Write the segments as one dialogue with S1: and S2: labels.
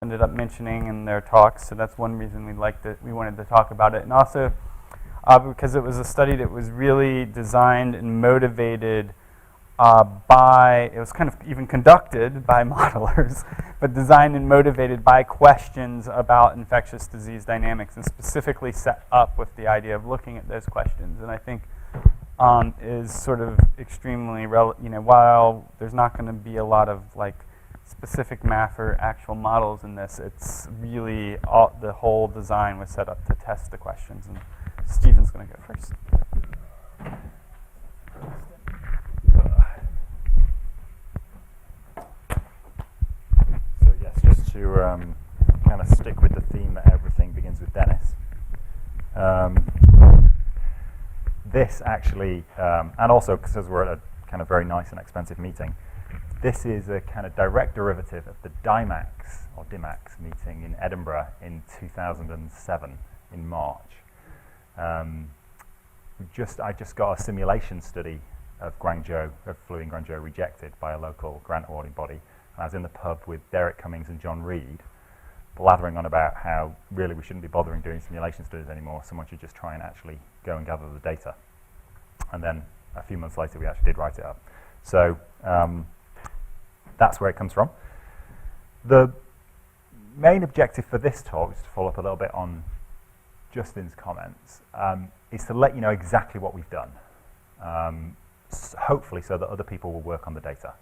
S1: ended up mentioning in their talks, so that's one reason we wanted to talk about it. And also because it was a study that was really designed and motivated it was kind of even conducted by modelers, but designed and motivated by questions about infectious disease dynamics, and specifically set up with the idea of looking at those questions. And I think is sort of extremely while there's not going to be a lot of specific math or actual models in this, it's really the whole design was set up to test the questions. And Stephen's going to go first.
S2: So yes, just to kind of stick with the theme that everything begins with Dennis. This actually, and also because we're at a kind of very nice and expensive meeting, this is a kind of direct derivative of the DIMAX or DIMAX meeting in Edinburgh in 2007 in March. I just got a simulation study of flu in Guangzhou rejected by a local grant awarding body. And I was in the pub with Derek Cummings and John Reed, blathering on about how really we shouldn't be bothering doing simulation studies anymore. Someone should just try and actually go and gather the data. And then a few months later, we actually did write it up. So that's where it comes from. The main objective for this talk, is to follow up a little bit on Justin's comments, is to let you know exactly what we've done, hopefully so that other people will work on the data.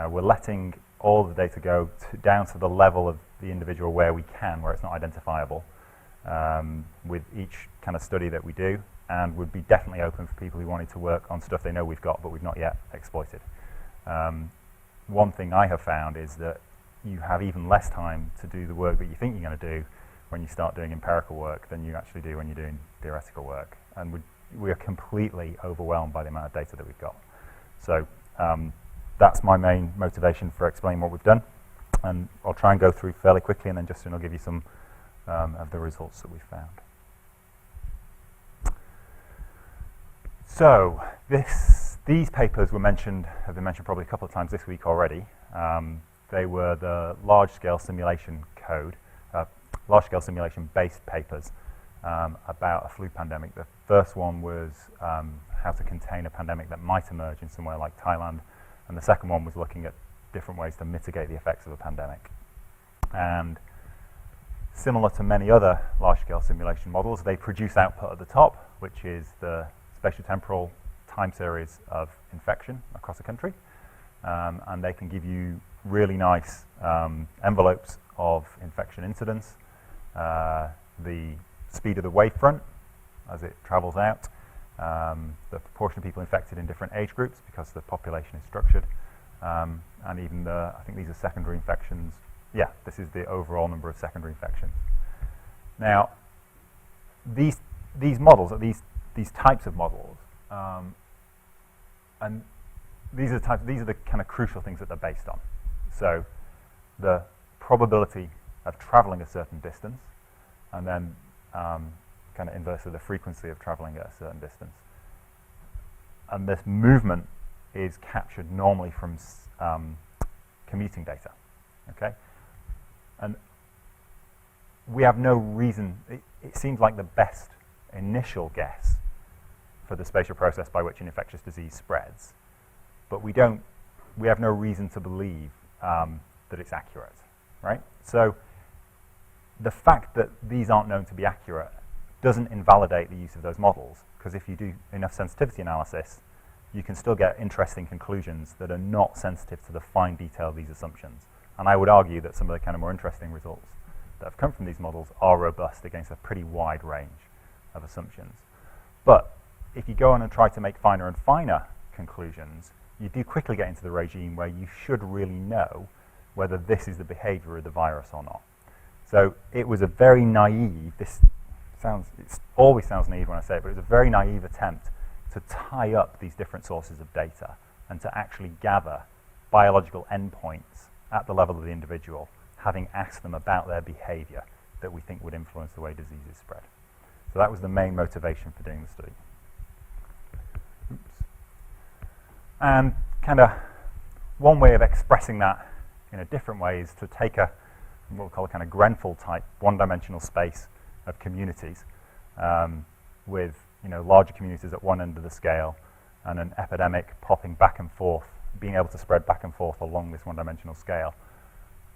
S2: We're letting all the data go down to the level of the individual where we can, where it's not identifiable, with each kind of study that we do, and would be definitely open for people who wanted to work on stuff they know we've got but we've not yet exploited. One thing I have found is that you have even less time to do the work that you think you're going to do when you start doing empirical work than you actually do when you're doing theoretical work. And we are completely overwhelmed by the amount of data that we've got. So that's my main motivation for explaining what we've done. And I'll try and go through fairly quickly, and then Justin will give you some of the results that we've found. So these papers have been mentioned probably a couple of times this week already. They were the large-scale simulation based papers about a flu pandemic. The first one was how to contain a pandemic that might emerge in somewhere like Thailand, and the second one was looking at different ways to mitigate the effects of a pandemic. And similar to many other large-scale simulation models, they produce output at the top, which is the spatiotemporal time series of infection across a country, and they can give you really nice envelopes of infection incidence, the speed of the wavefront as it travels out, the proportion of people infected in different age groups because the population is structured, and even I think these are secondary infections. Yeah, this is the overall number of secondary infections. Now, these models, these types of models, and these are the kind of crucial things that they're based on. So, the probability of traveling a certain distance, and then kind of inversely the frequency of traveling at a certain distance. And this movement is captured normally from commuting data, okay? And we have no reason, it seems like the best initial guess for the spatial process by which an infectious disease spreads, but we have no reason to believe that it's accurate, right? So the fact that these aren't known to be accurate doesn't invalidate the use of those models, because if you do enough sensitivity analysis, you can still get interesting conclusions that are not sensitive to the fine detail of these assumptions. And I would argue that some of the kind of more interesting results that have come from these models are robust against a pretty wide range of assumptions. But if you go on and try to make finer and finer conclusions, you do quickly get into the regime where you should really know whether this is the behavior of the virus or not. So it was a very naive, it always sounds naive when I say it, but it was a very naive attempt to tie up these different sources of data and to actually gather biological endpoints at the level of the individual, having asked them about their behavior that we think would influence the way diseases spread. So that was the main motivation for doing the study. Oops. And kind of one way of expressing that in a different way is to take a what we call a kind of Grenfell type one-dimensional space of communities, with larger communities at one end of the scale, and an epidemic popping back and forth, being able to spread back and forth along this one-dimensional scale,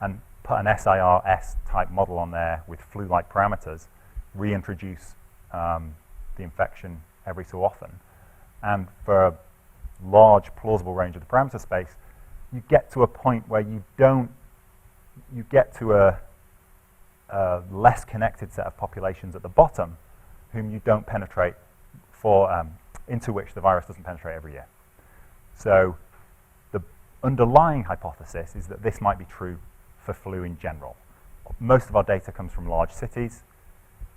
S2: and put an SIRS type model on there with flu-like parameters, reintroduce the infection every so often, and for a large plausible range of the parameter space, you get to a point where you get to a less connected set of populations at the bottom whom you don't penetrate into which the virus doesn't penetrate every year. So the underlying hypothesis is that this might be true for flu in general. Most of our data comes from large cities.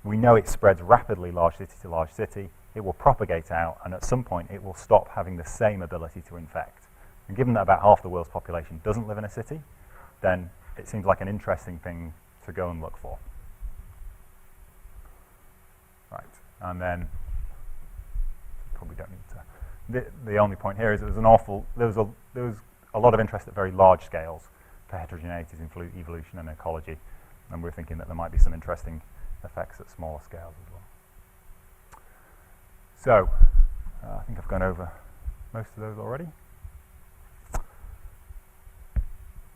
S2: We know it spreads rapidly large city to large city. It will propagate out, and at some point it will stop having the same ability to infect. And given that about half the world's population doesn't live in a city, then it seems like an interesting thing to go and look for. Right, and then probably don't need to. The only point here is there was a lot of interest at very large scales for heterogeneities in flu evolution and ecology, and we're thinking that there might be some interesting effects at smaller scales as well. So, I think I've gone over most of those already.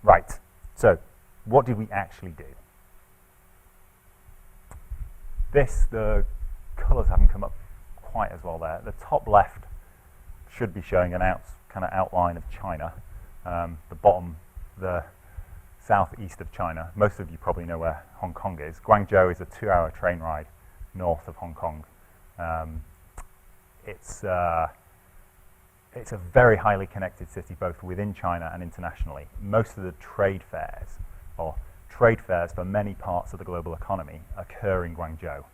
S2: Right, so what did we actually do? The colours haven't come up quite as well there. The top left should be showing an kind of outline of China. The bottom, the southeast of China. Most of you probably know where Hong Kong is. Guangzhou is a 2-hour train ride north of Hong Kong. It's a very highly connected city, both within China and internationally. Most of the trade fairs for many parts of the global economy occur in Guangzhou,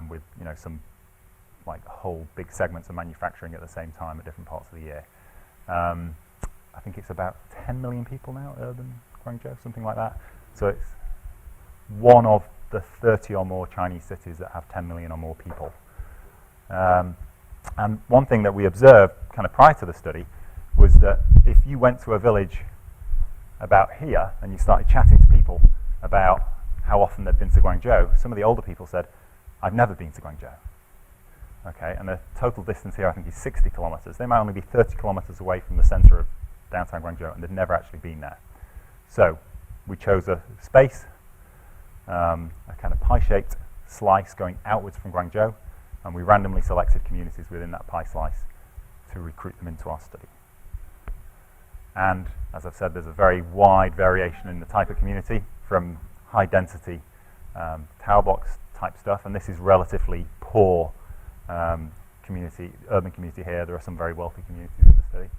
S2: with some like whole big segments of manufacturing at the same time at different parts of the year. I think it's about 10 million people now, urban Guangzhou, something like that. So it's one of the 30 or more Chinese cities that have 10 million or more people. And one thing that we observed kind of prior to the study was that if you went to a village about here and you started chatting to people about how often they'd been to Guangzhou, some of the older people said, I've never been to Guangzhou. Okay, and the total distance here I think is 60 kilometers. They might only be 30 kilometers away from the center of downtown Guangzhou, and they'd never actually been there. So we chose a space, a kind of pie-shaped slice going outwards from Guangzhou, and we randomly selected communities within that pie slice to recruit them into our study. And as I've said, there's a very wide variation in the type of community, from high density tower blocks type stuff, and this is relatively poor urban community here. There are some very wealthy communities in the study,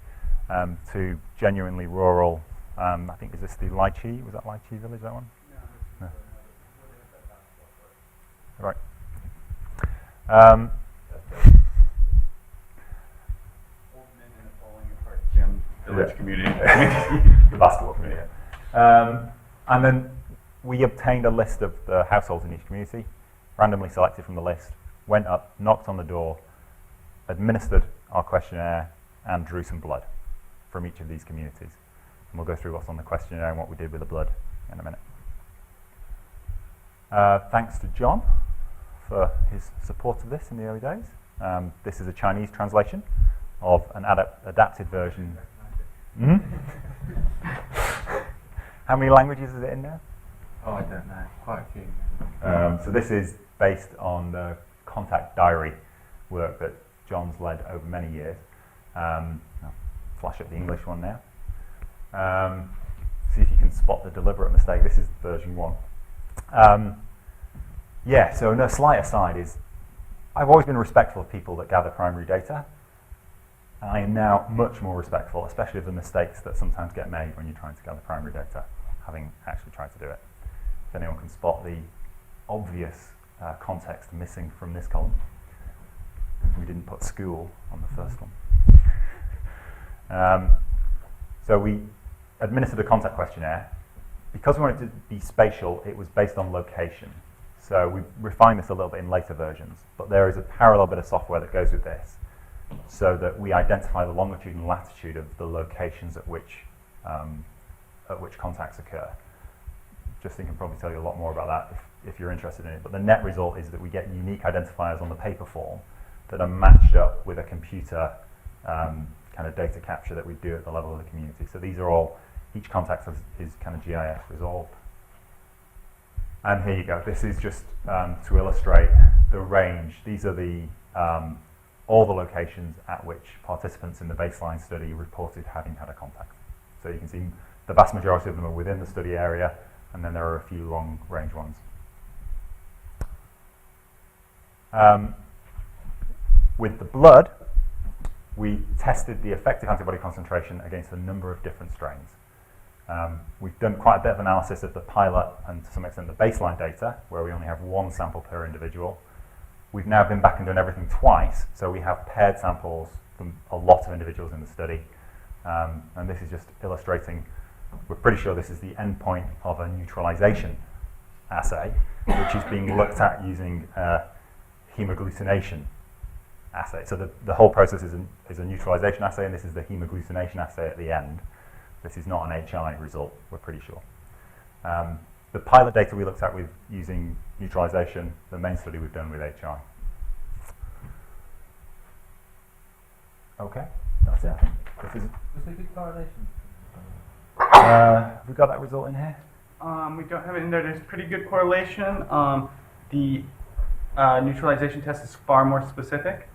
S2: to genuinely rural. I think, is this the Lychee? Was that Lychee village, that one? No. Right.
S1: Village community.
S2: The basketball community. And then we obtained a list of the households in each community, randomly selected from the list, went up, knocked on the door, administered our questionnaire, and drew some blood from each of these communities. And we'll go through what's on the questionnaire and what we did with the blood in a minute. Thanks to John for his support of this in the early days. This is a Chinese translation of an adapted version. How many languages is it in now?
S3: Oh, I don't know. Quite a few.
S2: So this is based on the contact diary work that John's led over many years. I'll flash up the English one now. See if you can spot the deliberate mistake. This is version 1. So a slight aside is, I've always been respectful of people that gather primary data. I am now much more respectful, especially of the mistakes that sometimes get made when you're trying to gather primary data, having actually tried to do it. If anyone can spot the obvious context missing from this column. We didn't put school on the first one. So we administered a contact questionnaire. Because we wanted it to be spatial, it was based on location. So we refined this a little bit in later versions, but there is a parallel bit of software that goes with this, so that we identify the longitude and latitude of the locations at which contacts occur. Justin can probably tell you a lot more about that if you're interested in it. But the net result is that we get unique identifiers on the paper form that are matched up with a computer kind of data capture that we do at the level of the community. So these are all, each contact is kind of GIS resolved. And here you go. This is just to illustrate the range. These are the all the locations at which participants in the baseline study reported having had a contact. So you can see the vast majority of them are within the study area, and then there are a few long-range ones. With the blood, we tested the effective antibody concentration against a number of different strains. We've done quite a bit of analysis of the pilot and to some extent the baseline data, where we only have one sample per individual. We've now been back and done everything twice, so we have paired samples from a lot of individuals in the study. And this is just illustrating, we're pretty sure this is the endpoint of a neutralization assay, which is being looked at using hemagglutination assay. So the whole process is a neutralization assay, and this is the hemagglutination assay at the end. This is not an HI result, we're pretty sure. The pilot data we looked at with using neutralization, the main study we've done with HI. Okay, that's it.
S3: Was there good correlation?
S2: Have we got that result in here?
S1: We don't have it in there. There's pretty good correlation. The neutralization test is far more specific.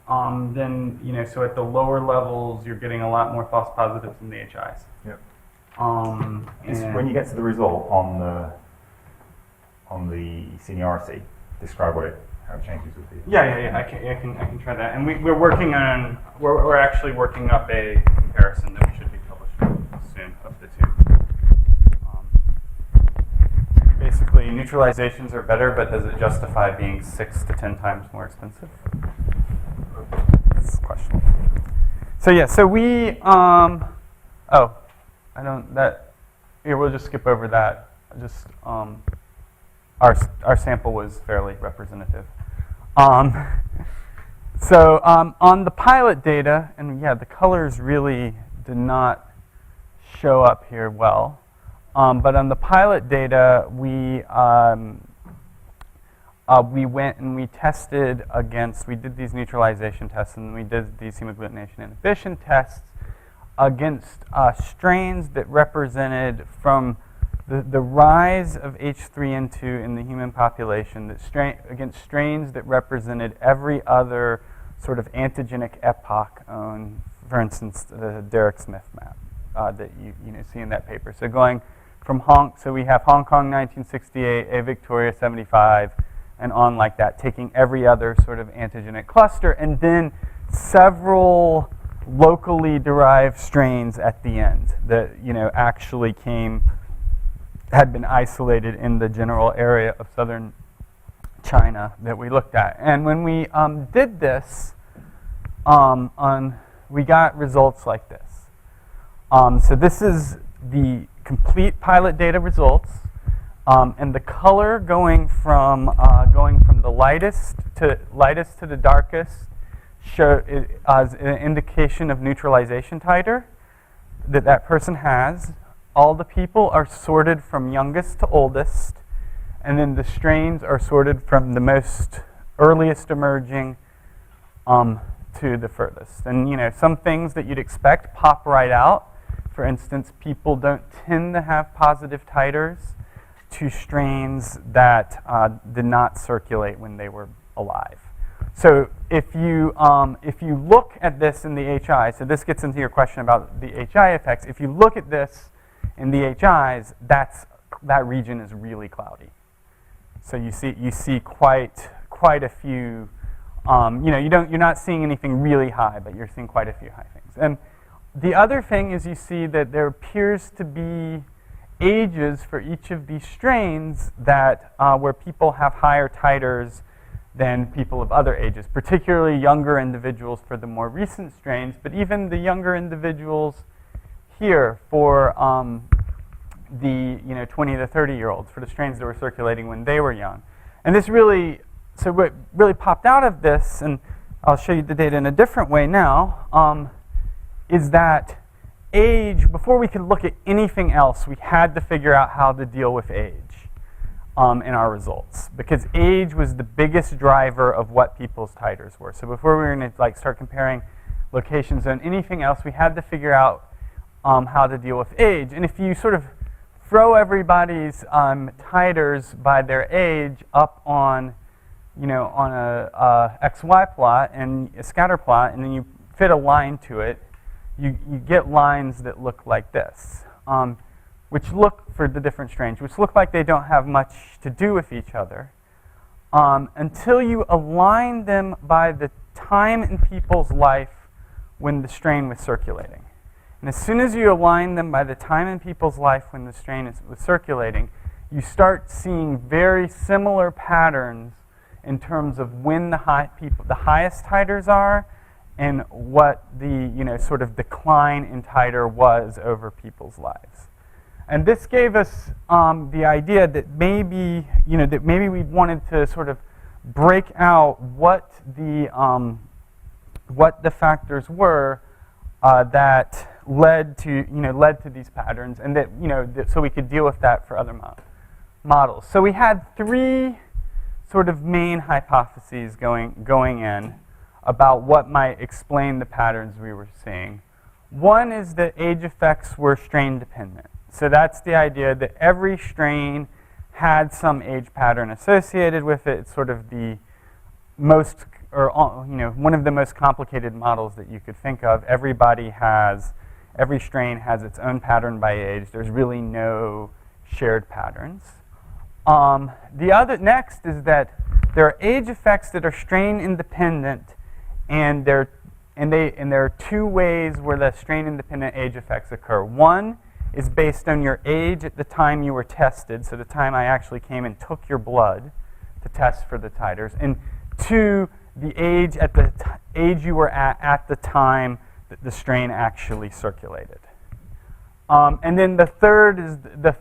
S1: Then, so at the lower levels, you're getting a lot more false positives than the HIs.
S2: Yep.
S1: And
S2: when you get to the result on the seniority, describe how it changes with the.
S1: Yeah. I can try that. And we're actually working up a comparison that we should be publishing soon of the two. Basically, neutralizations are better, but does it justify being 6 to 10 times more expensive? That's questionable. So we, here, we'll just skip over that. Just, our sample was fairly representative. On the pilot data, and yeah, the colors really did not show up here well. But on the pilot data, we went and we tested against, we did these neutralization tests and we did these hemagglutination inhibition tests against strains that represented from the rise of H3N2 in the human population, against strains that represented every other sort of antigenic epoch on, for instance, the Derek Smith map that you see in that paper. So going from so we have Hong Kong 1968, A Victoria 75, and on like that, taking every other sort of antigenic cluster, and then several locally derived strains at the end that actually had been isolated in the general area of southern China that we looked at. And when we did this, we got results like this. So this is the complete pilot data results, and the color going from the lightest to the darkest as an indication of neutralization titer that person has. All the people are sorted from youngest to oldest, and then the strains are sorted from the most earliest emerging to the furthest. And some things that you'd expect pop right out. For instance, people don't tend to have positive titers to strains that did not circulate when they were alive. So if you look at this in the HI, so this gets into your question about the HI effects. If you look at this in the HIs, that region is really cloudy. So you see quite a few. You're not seeing anything really high, but you're seeing quite a few high things. And the other thing is you see that there appears to be ages for each of these strains that where people have higher titers than people of other ages, particularly younger individuals for the more recent strains, but even the younger individuals here for the 20 to 30-year-olds, for the strains that were circulating when they were young. And this really, so what really popped out of this, and I'll show you the data in a different way now, is that age, before we could look at anything else, we had to figure out how to deal with age in our results, because age was the biggest driver of what people's titers were. So before we were going to like start comparing locations and anything else, we had to figure out how to deal with age. And if you sort of throw everybody's titers by their age up on, on a XY plot and a scatter plot, and then you fit a line to it, you get lines that look like this, which look, for the different strains, which look like they don't have much to do with each other, until you align them by the time in people's life when the strain was circulating. And as soon as you align them by the time in people's life when the strain was circulating, you start seeing very similar patterns in terms of when the highest titers are and what the sort of decline in titer was over people's lives. And this gave us the idea that maybe we wanted to sort of break out what the factors were that led to these patterns, and that so we could deal with that for other models. So we had three sort of main hypotheses going in about what might explain the patterns we were seeing. One is that age effects were strain dependent. So that's the idea that every strain had some age pattern associated with it. It's sort of the most, or one of the most complicated models that you could think of. Every strain has its own pattern by age. There's really no shared patterns. Next is that there are age effects that are strain independent, and there are two ways where the strain independent age effects occur. One is based on your age at the time you were tested, so the time I actually came and took your blood to test for the titers, and two, the age at the age you were at the time that the strain actually circulated. And then the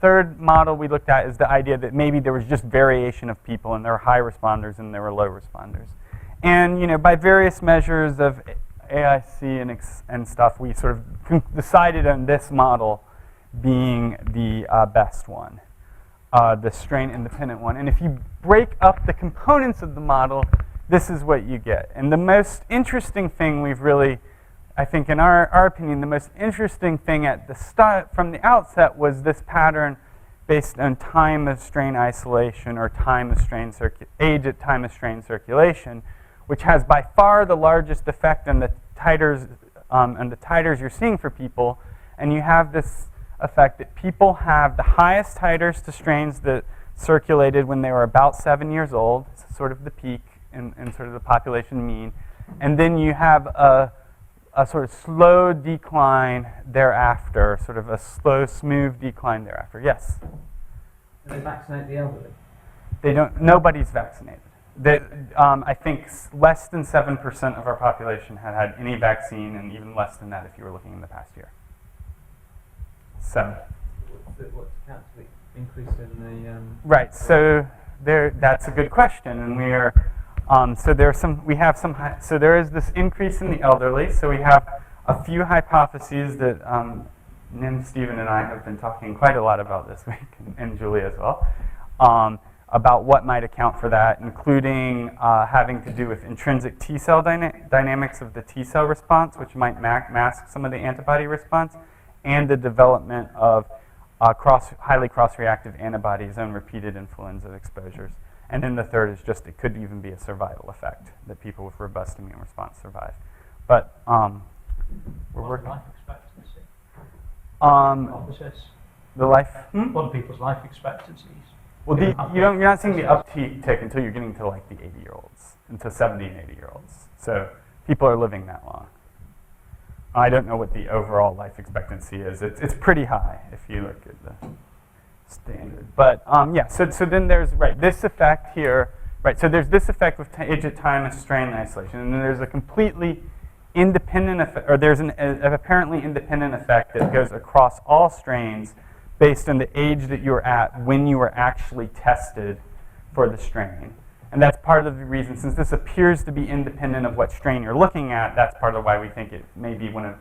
S1: third model we looked at is the idea that maybe there was just variation of people, and there were high responders and there were low responders. And by various measures of AIC and stuff, we sort of decided on this model being the best one, the strain independent one. And if you break up the components of the model, this is what you get. And the most interesting thing we've really, I think in our opinion, the most interesting thing at the start, from the outset, was this pattern based on time of strain isolation, or time of strain age at time of strain circulation, which has by far the largest effect on the titers you're seeing for people. And you have this effect that people have the highest titers to strains that circulated when they were about 7 years old. It's sort of the peak and sort of the population mean. And then you have a sort of slow decline thereafter, sort of a slow, smooth decline thereafter. Yes?
S3: Do they vaccinate the elderly?
S1: They don't. Nobody's vaccinated. I think less than 7% of our population had any vaccine, and even less than that if you were looking in the past year. So.
S3: What's accounts for the increase in the?
S1: Right. So that's a good question, and we are. So there is this increase in the elderly. So we have a few hypotheses that Nim, Stephen, and I have been talking quite a lot about this week, and Julie as well, about what might account for that, including having to do with intrinsic T cell dynamics of the T cell response, which might mask some of the antibody response, and the development of highly cross-reactive antibodies on repeated influenza exposures. And then the third is just it could even be a survival effect, that people with robust immune response survive. But we're working.
S4: Life expectancy?
S1: The life.
S4: What are people's life expectancies?
S1: Well, you're not seeing the uptick until you're getting to like the 80-year-olds, into 70 and 80-year-olds. So people are living that long. I don't know what the overall life expectancy is. It's pretty high if you look at the standard. But yeah, so then there's this effect here. Right, so there's this effect with age at time of strain isolation, and then there's a completely independent effect, or there's an apparently independent effect that goes across all strains based on the age that you were at when you were actually tested for the strain. And that's part of the reason, since this appears to be independent of what strain you're looking at, that's part of why we think it may be one of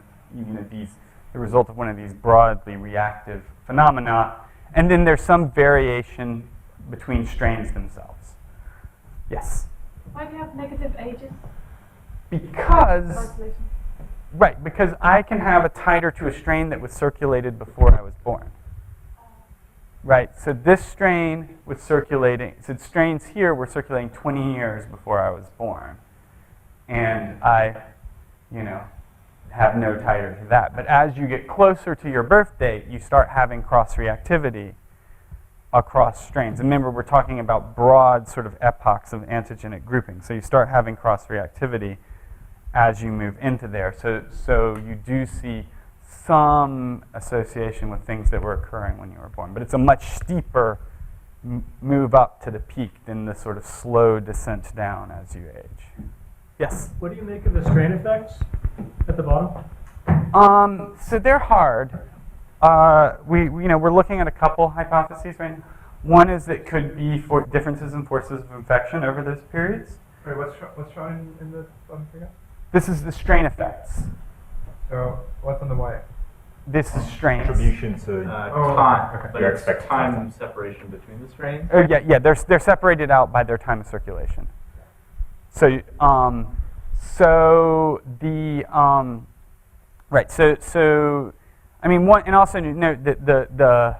S1: these the result of one of these broadly reactive phenomena. And then there's some variation between strains themselves. Yes?
S5: Why do you have negative ages?
S1: Because,
S5: Isolation.
S1: right, because I can have a titer to a strain that was circulated before I was born. Right, so this strain was circulating, so strains here were circulating 20 years before I was born. And I, have no titer to that. But as you get closer to your birth date, you start having cross-reactivity across strains. And remember, we're talking about broad sort of epochs of antigenic grouping. So you start having cross-reactivity as you move into there. So you do see some association with things that were occurring when you were born. But it's a much steeper move up to the peak than the sort of slow descent down as you age. Yes?
S4: What do you make of the strain effects at the bottom?
S1: So they're hard. We're looking at a couple hypotheses right now. One is it could be for differences in forces of infection over those periods.
S3: Wait, what's shown in the bottom figure?
S1: This is the strain effects.
S3: So what's on the y?
S1: This is strains.
S2: Contribution to
S6: Time,
S3: okay.
S6: but
S2: Your
S6: it's
S2: expected
S6: time
S2: time.
S6: separation between the strains.
S1: Oh yeah, they're separated out by their time of circulation. So right. So I mean, one, and also note that the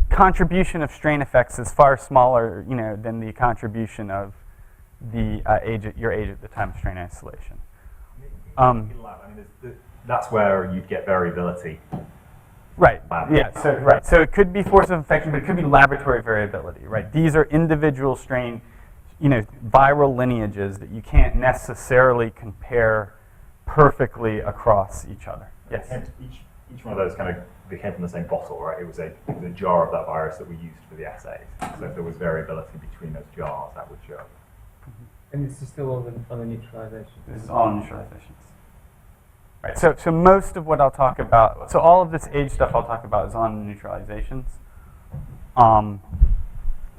S1: contribution of strain effects is far smaller, than the contribution of the your age at the time of strain isolation.
S2: That's where you'd get variability.
S1: Right.
S2: Lab.
S1: Yeah. So it could be force of infection, but it could be laboratory variability. Right. These are individual strain, viral lineages that you can't necessarily compare perfectly across each other. Yes.
S2: And each one of those they came from the same bottle, right? It was a jar of that virus that we used for the assays. So if there was variability between those jars, that would show.
S3: And this is still on the neutralization.
S1: This is all neutralizations. Right. So most of what I'll talk about, so all of this age stuff I'll talk about is on neutralizations.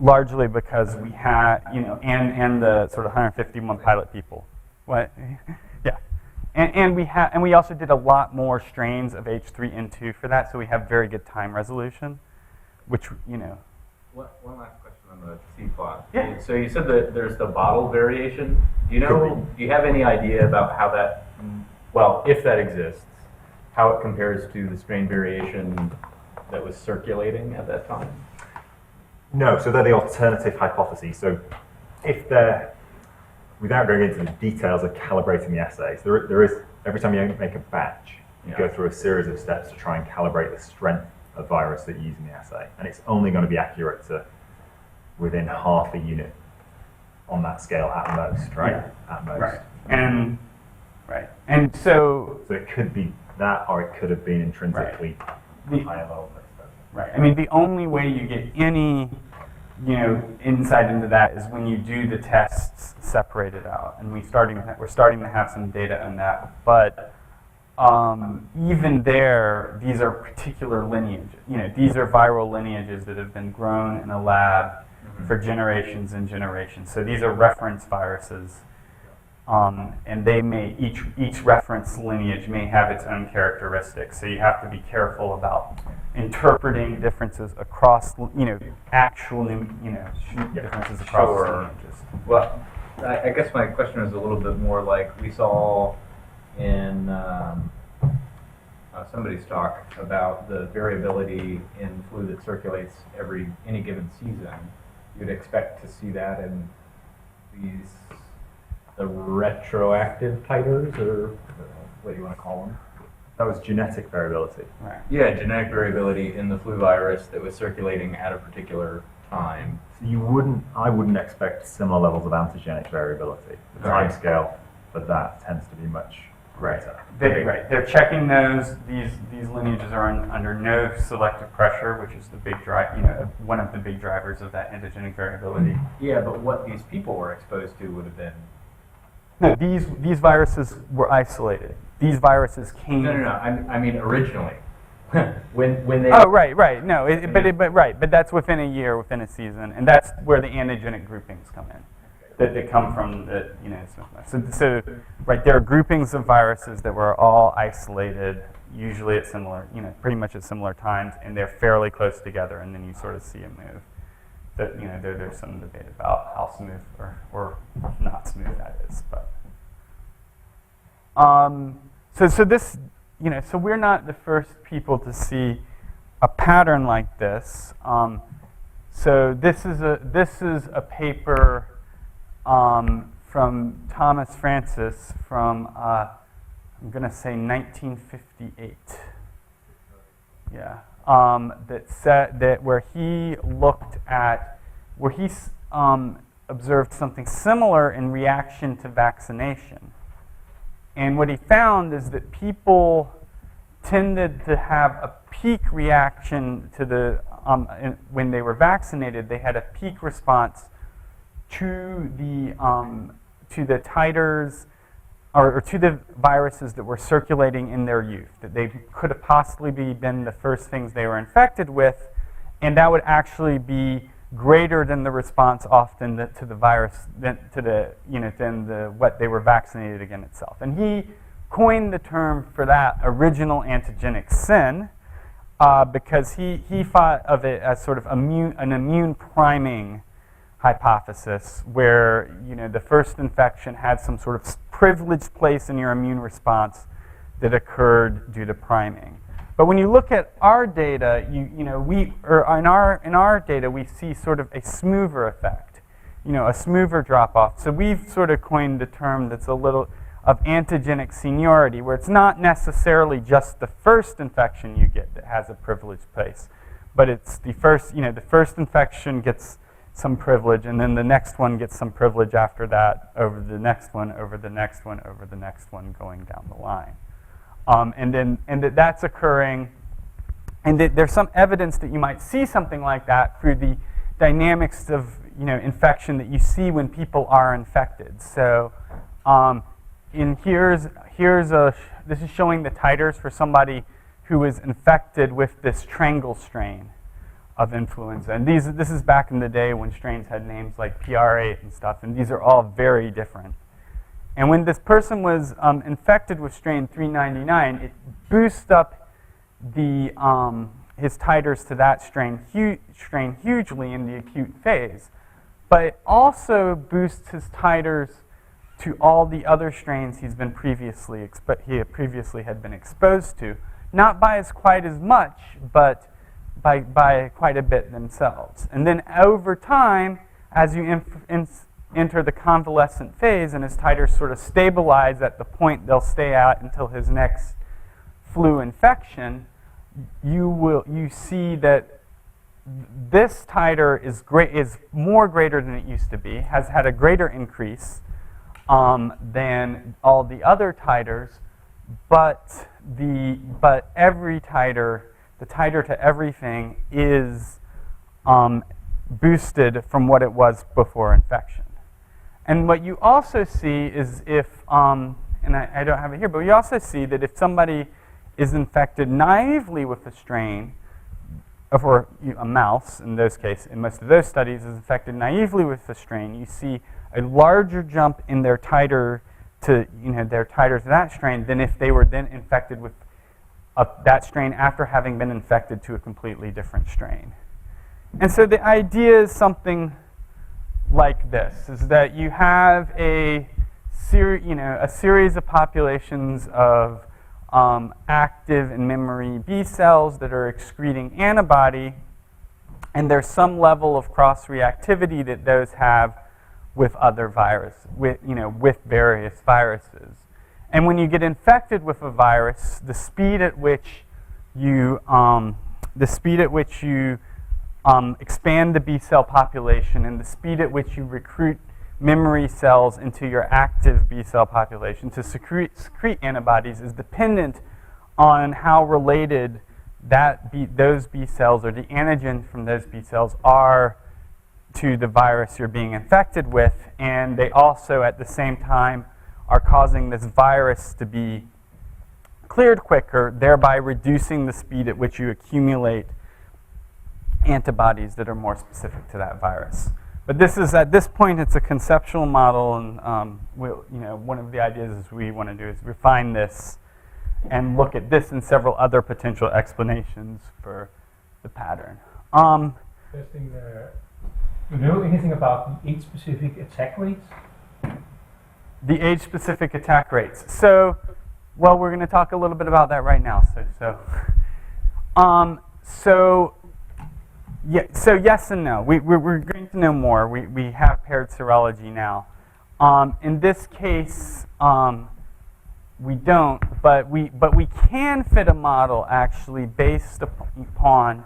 S1: Largely because we had, and the sort of 151 pilot people. What? Yeah. And we also did a lot more strains of H3N2 for that, so we have very good time resolution, which,
S6: One last question on the C plot.
S1: Yeah.
S6: So you said that there's the bottle variation. Do you have any idea about how that, if that exists, how it compares to the strain variation that was circulating at that time?
S2: No, so they're the alternative hypotheses. So if they're, without going into the details of calibrating the assays, there is, every time you make a batch, you go through a series of steps to try and calibrate the strength of virus that you use in the assay. And it's only going to be accurate to within half a unit on that scale at most, right?
S1: Yeah.
S2: At most.
S1: Right. And so
S2: it could be that, or it could have been intrinsically higher level of exposure.
S1: right. I mean, the only way you get any, insight into that is when you do the tests separated out, and we're starting to have some data on that. But even there, these are particular lineages. These are viral lineages that have been grown in a lab for generations and generations. So these are reference viruses, and they may each reference lineage may have its own characteristics. So you have to be careful about interpreting differences across, actual, differences across lineages.
S6: Well, I guess my question is a little bit more like we saw in somebody's talk about the variability in flu that circulates any given season. You'd expect to see that in the retroactive titers, or what do you want to call them?
S2: That was genetic variability.
S1: Right.
S6: Yeah, genetic variability in the flu virus that was circulating at a particular time.
S2: So I wouldn't expect similar levels of antigenic variability. The
S6: Right.
S2: time scale for that tends to be much greater.
S1: They're checking those. These lineages are under no selective pressure, which is the big one of the big drivers of that antigenic variability.
S6: Yeah, but what these people were exposed to would have been...
S1: No, these viruses were isolated. These viruses came.
S6: No. I mean originally, when they.
S1: Oh, right. No, but that's within a year, within a season, and that's where the antigenic groupings come in. That come from so right, there are groupings of viruses that were all isolated, usually at similar, pretty much at similar times, and they're fairly close together, and then you sort of see a move. That there's some debate about how smooth or not smooth that is, but so this, so we're not the first people to see a pattern like this. So this is a paper from Thomas Francis from I'm going to say 1958. Yeah, where he observed something similar in reaction to vaccination. And what he found is that people tended to have a peak reaction to when they were vaccinated. They had a peak response to the titers or to the viruses that were circulating in their youth, that they could have possibly been the first things they were infected with, and that would actually be greater than the response often to the virus than what they were vaccinated against itself. And he coined the term for that original antigenic sin because he thought of it as sort of an immune priming hypothesis where the first infection had some sort of privileged place in your immune response that occurred due to priming. But when you look at our data, in our data we see sort of a smoother effect, a smoother drop off. So we've sort of coined the term that's a little of antigenic seniority, where it's not necessarily just the first infection you get that has a privileged place, but it's the first infection gets some privilege, and then the next one gets some privilege after that, over the next one, over the next one, over the next one, going down the line. And that's occurring, and there's some evidence that you might see something like that through the dynamics of infection that you see when people are infected. So this is showing the titers for somebody who was infected with this triangle strain of influenza. And this is back in the day when strains had names like PR8 and stuff, and these are all very different. And when this person was infected with strain 399, it boosts up his titers to that strain hugely in the acute phase. But it also boosts his titers to all the other strains he previously had been exposed to, not by quite as much, but by quite a bit themselves. And then over time, as you enter the convalescent phase and his titers sort of stabilize at the point they'll stay at until his next flu infection, you see that this titer is more greater than it used to be, has had a greater increase than all the other titers, but every titer, the titer to everything, is boosted from what it was before infection. And what you also see is and I don't have it here, but you also see that if somebody is infected naively with a strain, or a mouse in most of those studies is infected naively with the strain, you see a larger jump in their titer to that strain than if they were then infected with that strain after having been infected to a completely different strain. And so the idea is something like this, is that you have a series of populations of active and memory B cells that are excreting antibody, and there's some level of cross-reactivity that those have with other with various viruses. And when you get infected with a virus, the speed at which you expand the B cell population and the speed at which you recruit memory cells into your active B cell population to secrete antibodies is dependent on how related those B cells or the antigen from those B cells are to the virus you're being infected with, and they also at the same time are causing this virus to be cleared quicker, thereby reducing the speed at which you accumulate antibodies that are more specific to that virus. But at this point, it's a conceptual model, and one of the ideas we want to do is refine this and look at this and several other potential explanations for the pattern.
S4: Testing the. Do you know anything about the age-specific attack rates?
S1: The age-specific attack rates. So, well, we're going to talk a little bit about that right now. So yes and no. We're going to know more. We have paired serology now. In this case, we don't, but we can fit a model actually based upon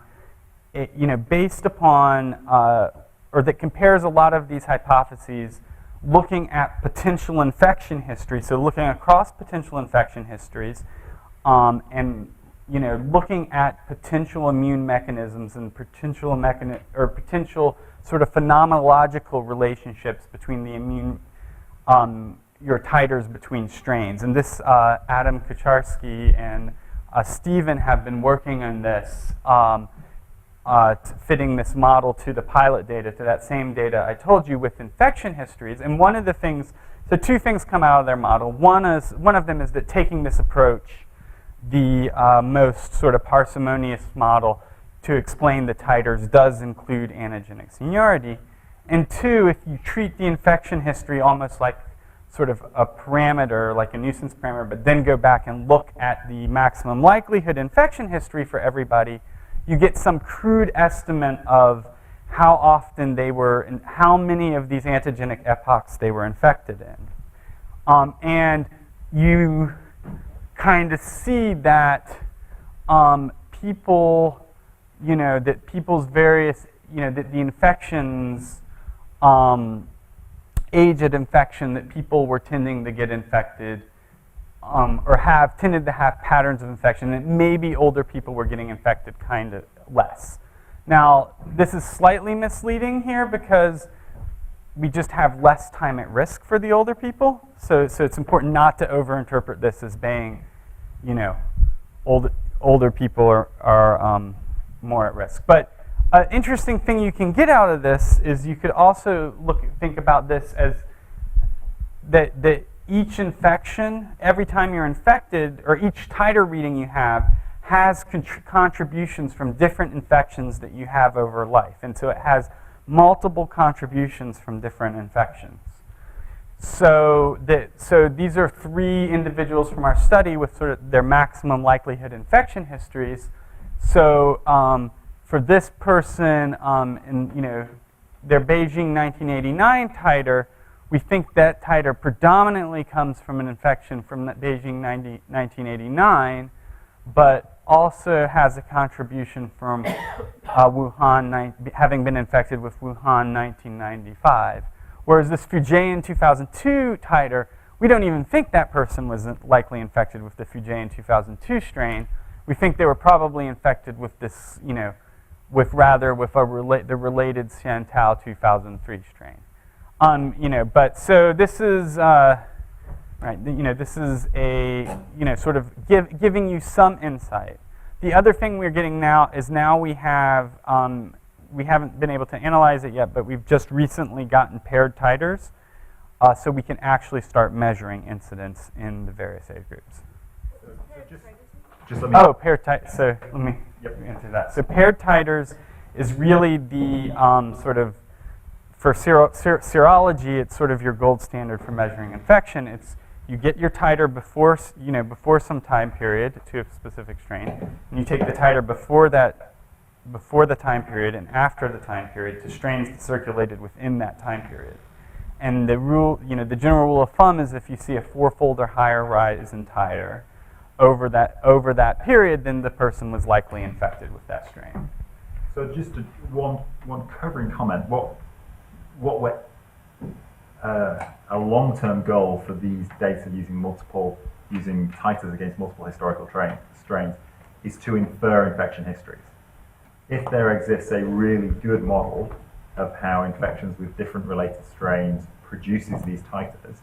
S1: or that compares a lot of these hypotheses, looking at potential infection history. So looking across potential infection histories, and looking at potential immune mechanisms and potential sort of phenomenological relationships between the immune, your titers between strains. And this, Adam Kucharski and Stephen have been working on this, fitting this model to the pilot data, to that same data I told you with infection histories. And one of the things, so two things come out of their model. One of them is that taking this approach, the most sort of parsimonious model to explain the titers does include antigenic seniority. And two, if you treat the infection history almost like sort of a parameter, like a nuisance parameter, but then go back and look at the maximum likelihood infection history for everybody, you get some crude estimate of how often they were, and how many of these antigenic epochs they were infected in. And you kind of see that people, that people's various, that the infections, age at infection, that people were tending to get infected or have tended to have patterns of infection, that maybe older people were getting infected kind of less. Now, this is slightly misleading here because we just have less time at risk for the older people. So it's important not to overinterpret this as being, older people are more at risk. But an interesting thing you can get out of this is you could also think about this as that each infection, every time you're infected, or each titer reading you have, has contributions from different infections that you have over life. And so it has multiple contributions from different infections. So these are 3 individuals from our study with sort of their maximum likelihood infection histories. So for this person, their Beijing 1989 titer, we think that titer predominantly comes from an infection from that Beijing 1989, but also has a contribution from Wuhan, having been infected with Wuhan 1995. Whereas this Fujian 2002 titer, we don't even think that person was likely infected with the Fujian 2002 strain. We think they were probably infected with this, with the related Xiantao 2003 strain. But so this is, this is a, sort of giving you some insight. The other thing we're getting now is we have, we haven't been able to analyze it yet, but we've just recently gotten paired titers, so we can actually start measuring incidence in the various age groups.
S2: Just let me.
S1: Oh, paired titers. So let me answer that. So paired titers is really the sort of, for serology, it's sort of your gold standard for measuring infection. It's you get your titer before some time period to a specific strain, and you take the titer before the time period and after the time period to strains that circulated within that time period. And the rule, the general rule of thumb is if you see a 4-fold or higher rise in titer over that period, then the person was likely infected with that strain.
S2: So just one covering comment. What we're, a long-term goal for these data using titers against multiple historical strains is to infer infection histories. If there exists a really good model of how infections with different related strains produces these titers,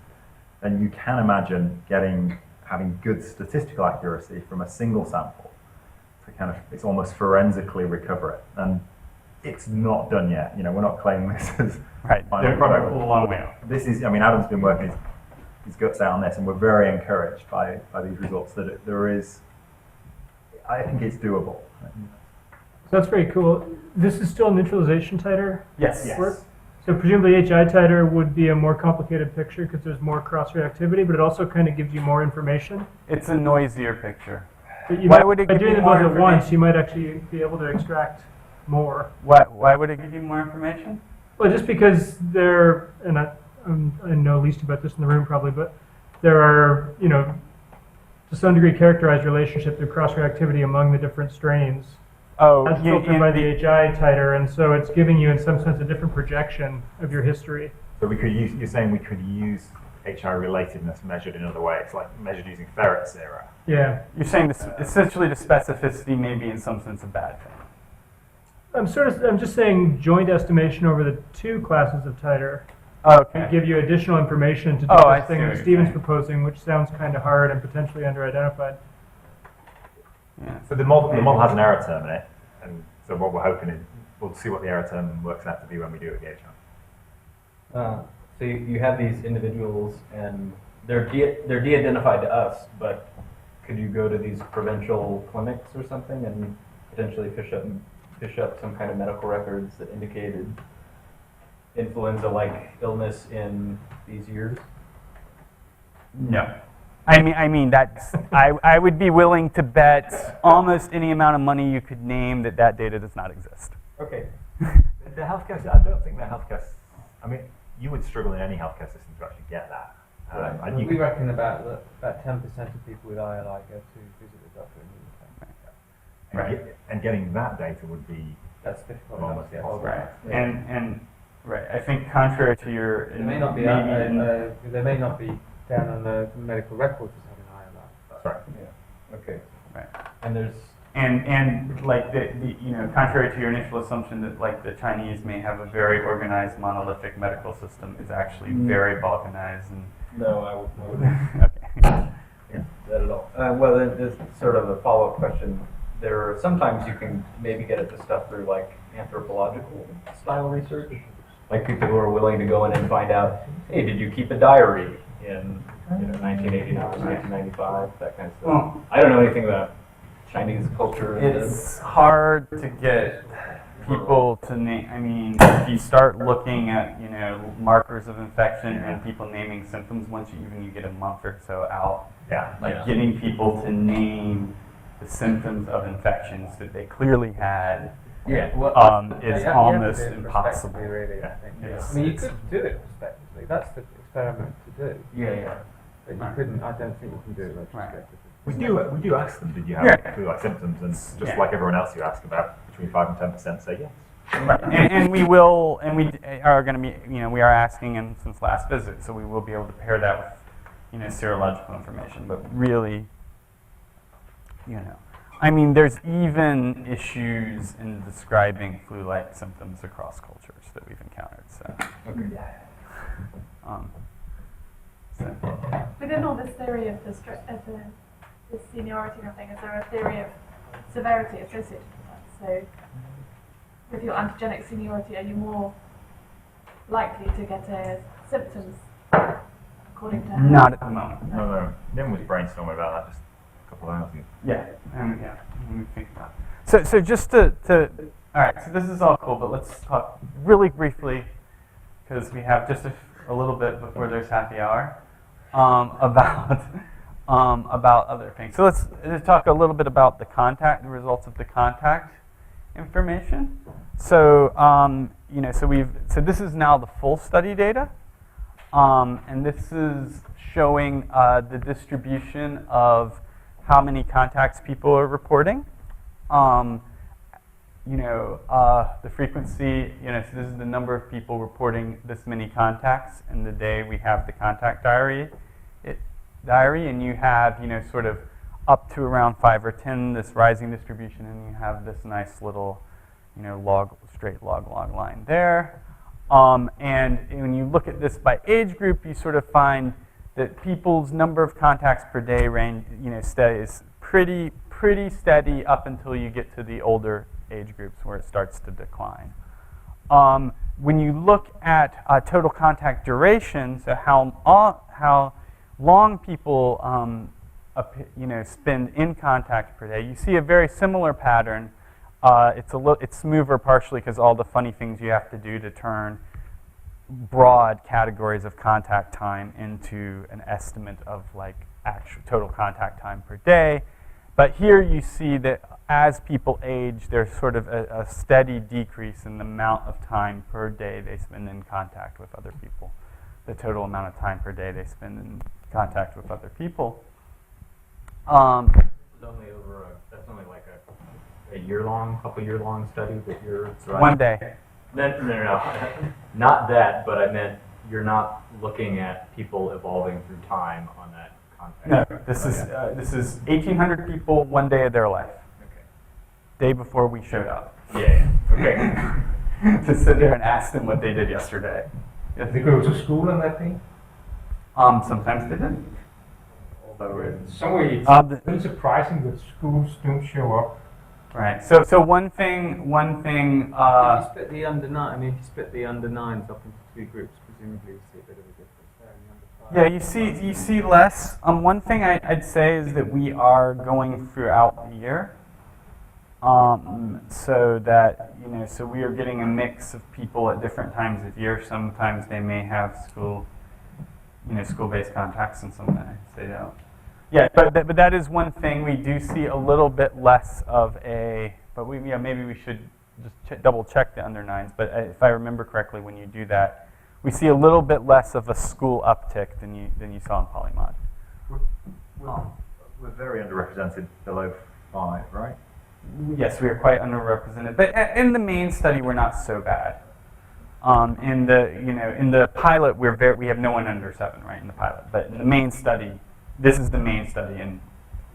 S2: then you can imagine having good statistical accuracy from a single sample to it's almost forensically recover it. And it's not done yet. We're not claiming this as
S1: right.
S2: final product.
S1: A long way off.
S2: This is, Adam's been working his his gut say on this, and we're very encouraged by these results that there is. I think it's doable.
S4: So that's very cool. This is still a neutralization titer?
S1: Yes.
S4: Work? So presumably HI titer would be a more complicated picture because there's more cross-reactivity, but it also kind of gives you more information.
S1: It's a noisier picture.
S4: But you
S1: Why
S4: might,
S1: would it
S4: by
S1: give you
S4: doing them
S1: more
S4: both at once,
S1: information?
S4: you might actually be able to extract more.
S1: Why would it give you more information?
S4: Well, just because there, and I know least about this in the room probably, but there are, to some degree characterized relationship through cross-reactivity among the different strains.
S1: Oh,
S4: That's filtered by the HI titer, and so it's giving you, in some sense, a different projection of your history.
S2: So we could use. You're saying we could use HI relatedness measured in other ways, like measured using ferret sera.
S4: Yeah.
S1: You're saying this, essentially the specificity may be in some sense a bad thing.
S4: I'm just saying joint estimation over the two classes of titer
S1: Okay.
S4: would give you additional information to do
S1: Oh, I
S4: this
S1: see
S4: thing
S1: what
S4: that
S1: you're
S4: Stephen's
S1: saying.
S4: proposing, which sounds kind of hard and potentially under-identified.
S1: Yeah.
S2: So the model has an error term in it, and so what we're hoping is we'll see what the error term works out to be when we do it with the HI.
S6: So you have these individuals, and they're de-identified to us, but could you go to these provincial clinics or something and potentially fish up some kind of medical records that indicated influenza-like illness in these years?
S1: No. I mean that's I would be willing to bet almost any amount of money you could name that data does not exist.
S6: Okay.
S2: The healthcare. I don't think the healthcare. I mean, you would struggle in any healthcare system to actually get that. And you
S3: We
S2: could-
S3: reckon about 10% of people with ILI go to visit the doctor in the UK.
S2: and getting that data would be.
S3: That's difficult
S2: Almost,
S3: enough, yes.
S1: Right.
S3: Yeah.
S1: And right. I think contrary to your
S3: They may not be
S1: maybe
S3: they may not be down on the medical records as having ILI.
S2: That's right.
S6: Yeah. Okay.
S1: right.
S6: And there's
S1: And like the contrary to your initial assumption that like the Chinese may have a very organized monolithic medical system is actually very balkanized and
S6: no, I wouldn't
S1: okay.
S6: that at all. Well, then there's sort of a follow-up question. There are sometimes you can maybe get at this stuff through like anthropological style research, like people who are willing to go in and find out, hey, did you keep a diary in 1989, 1995, that kind of stuff.
S1: Well,
S6: I don't know anything about Chinese culture.
S1: it's hard to get people to name. I mean, if you start looking at markers of infection and people naming symptoms, once you get a month or so out,
S2: Yeah.
S1: like getting people to name the symptoms of infections that they clearly had
S6: Yeah.
S3: Well,
S1: is
S3: you have to
S1: almost
S3: do it
S1: impossible.
S3: prospectively, really, I think.
S1: Yes.
S3: I mean, you could do it prospectively. That's the experiment to do.
S6: Yeah.
S3: But you
S1: Right.
S3: couldn't. I don't think you can do it retrospectively.
S2: We do ask them, did you have
S1: Yeah.
S2: flu-like symptoms? And just
S1: Yeah.
S2: like everyone else you ask about, between 5 and 10% say yes.
S1: Right. And we will, and we are going to be, we are asking him since last visit, so we will be able to pair that with, serological information. But really, I mean, there's even issues in describing flu-like symptoms across cultures that we've encountered. So,
S6: Okay.
S1: so
S5: Within all this theory of the seniority and everything, is there a theory of severity associated with that? So, with your antigenic seniority, are you more likely to get symptoms according to
S1: not at the moment.
S2: No. Nim was brainstorming about that just a couple of hours ago.
S1: Yeah, let me think about it. So just to all right, so this is all cool, but let's talk really briefly, because we have just a little bit before there's happy hour, about other things. So let's talk a little bit about the results of the contact information. So so this is now the full study data, and this is showing the distribution of how many contacts people are reporting. The frequency, so this is the number of people reporting this many contacts in the day we have the contact diary, and you have, sort of up to around 5 or 10, this rising distribution, and you have this nice little, straight log line there. And when you look at this by age group, you sort of find that people's number of contacts per day range, stays pretty steady up until you get to the older age groups where it starts to decline. When you look at total contact duration, so how long people spend in contact per day. You see a very similar pattern. It's smoother partially because all the funny things you have to do to turn broad categories of contact time into an estimate of like actual total contact time per day. But here you see that as people age, there's sort of a steady decrease in the amount of time per day they spend in contact with other people, the total amount of time per day they spend in contact with other people.
S6: It's only that's only like a year-long, couple-year-long study that you're driving.
S1: One day.
S6: No. Not that, but I meant you're not looking at people evolving through time on that context.
S1: No, this is 1,800 people one day of their life.
S6: Okay.
S1: Day before we showed up.
S6: Yeah. Okay.
S1: To sit there and ask them what they did yesterday.
S3: Did they go to school and that thing?
S1: Sometimes they did. Although
S3: In some way, it's
S1: the-
S3: really surprising that schools don't show up.
S1: right. So one thing.
S7: If you split the under nine, I mean, if you split the under nines up into two groups, presumably you see a bit of a difference there in the under five.
S1: Yeah, you see less. One thing I'd say is that we are going throughout the year, so that so we are getting a mix of people at different times of year. Sometimes they may have school-based contacts, and sometimes they don't. Yeah, but that is one thing we do see a little bit less of a. But maybe we should just double check the under nines. But if I remember correctly, when you do that, we see a little bit less of a school uptick than you saw in Polymod.
S2: We're very underrepresented below 5, right?
S1: Yes, we are quite underrepresented, but in the main study, we're not so bad. In the pilot, we have no one under 7, right? In the pilot, but in the main study, this is the main study, and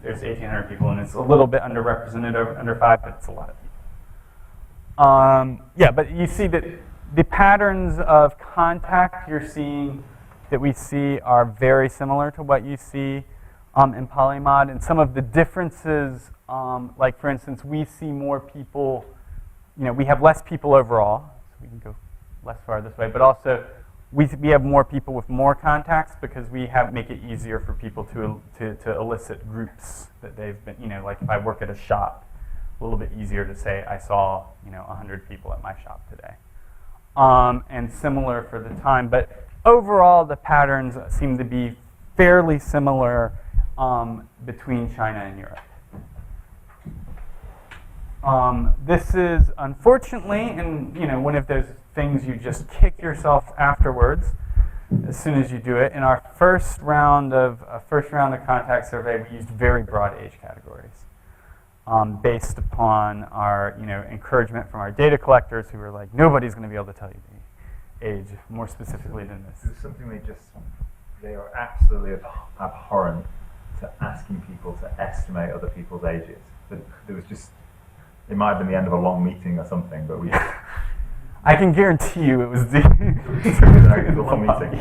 S1: there's 1,800 people, and it's a little bit underrepresented under 5, but it's a lot of people. Yeah, but you see that the patterns of contact that we see are very similar to what you see in Polymod, and some of the differences, like for instance, we see more people, we have less people overall, so we can go less far this way, but also we have more people with more contacts because we make it easier for people to elicit groups that they've been, like if I work at a shop, a little bit easier to say I saw 100 people at my shop today. And similar for the time, but overall the patterns seem to be fairly similar between China and Europe. This is unfortunately, and one of those things you just kick yourself afterwards as soon as you do it. In our first round of contact survey, we used very broad age categories based upon our encouragement from our data collectors who were like, nobody's going to be able to tell you the age more specifically than this.
S2: It's something they are absolutely abhorrent to asking people to estimate other people's ages. There was just, it might have been the end of a long meeting or something, but we.
S1: I can guarantee you it was the
S2: long meeting.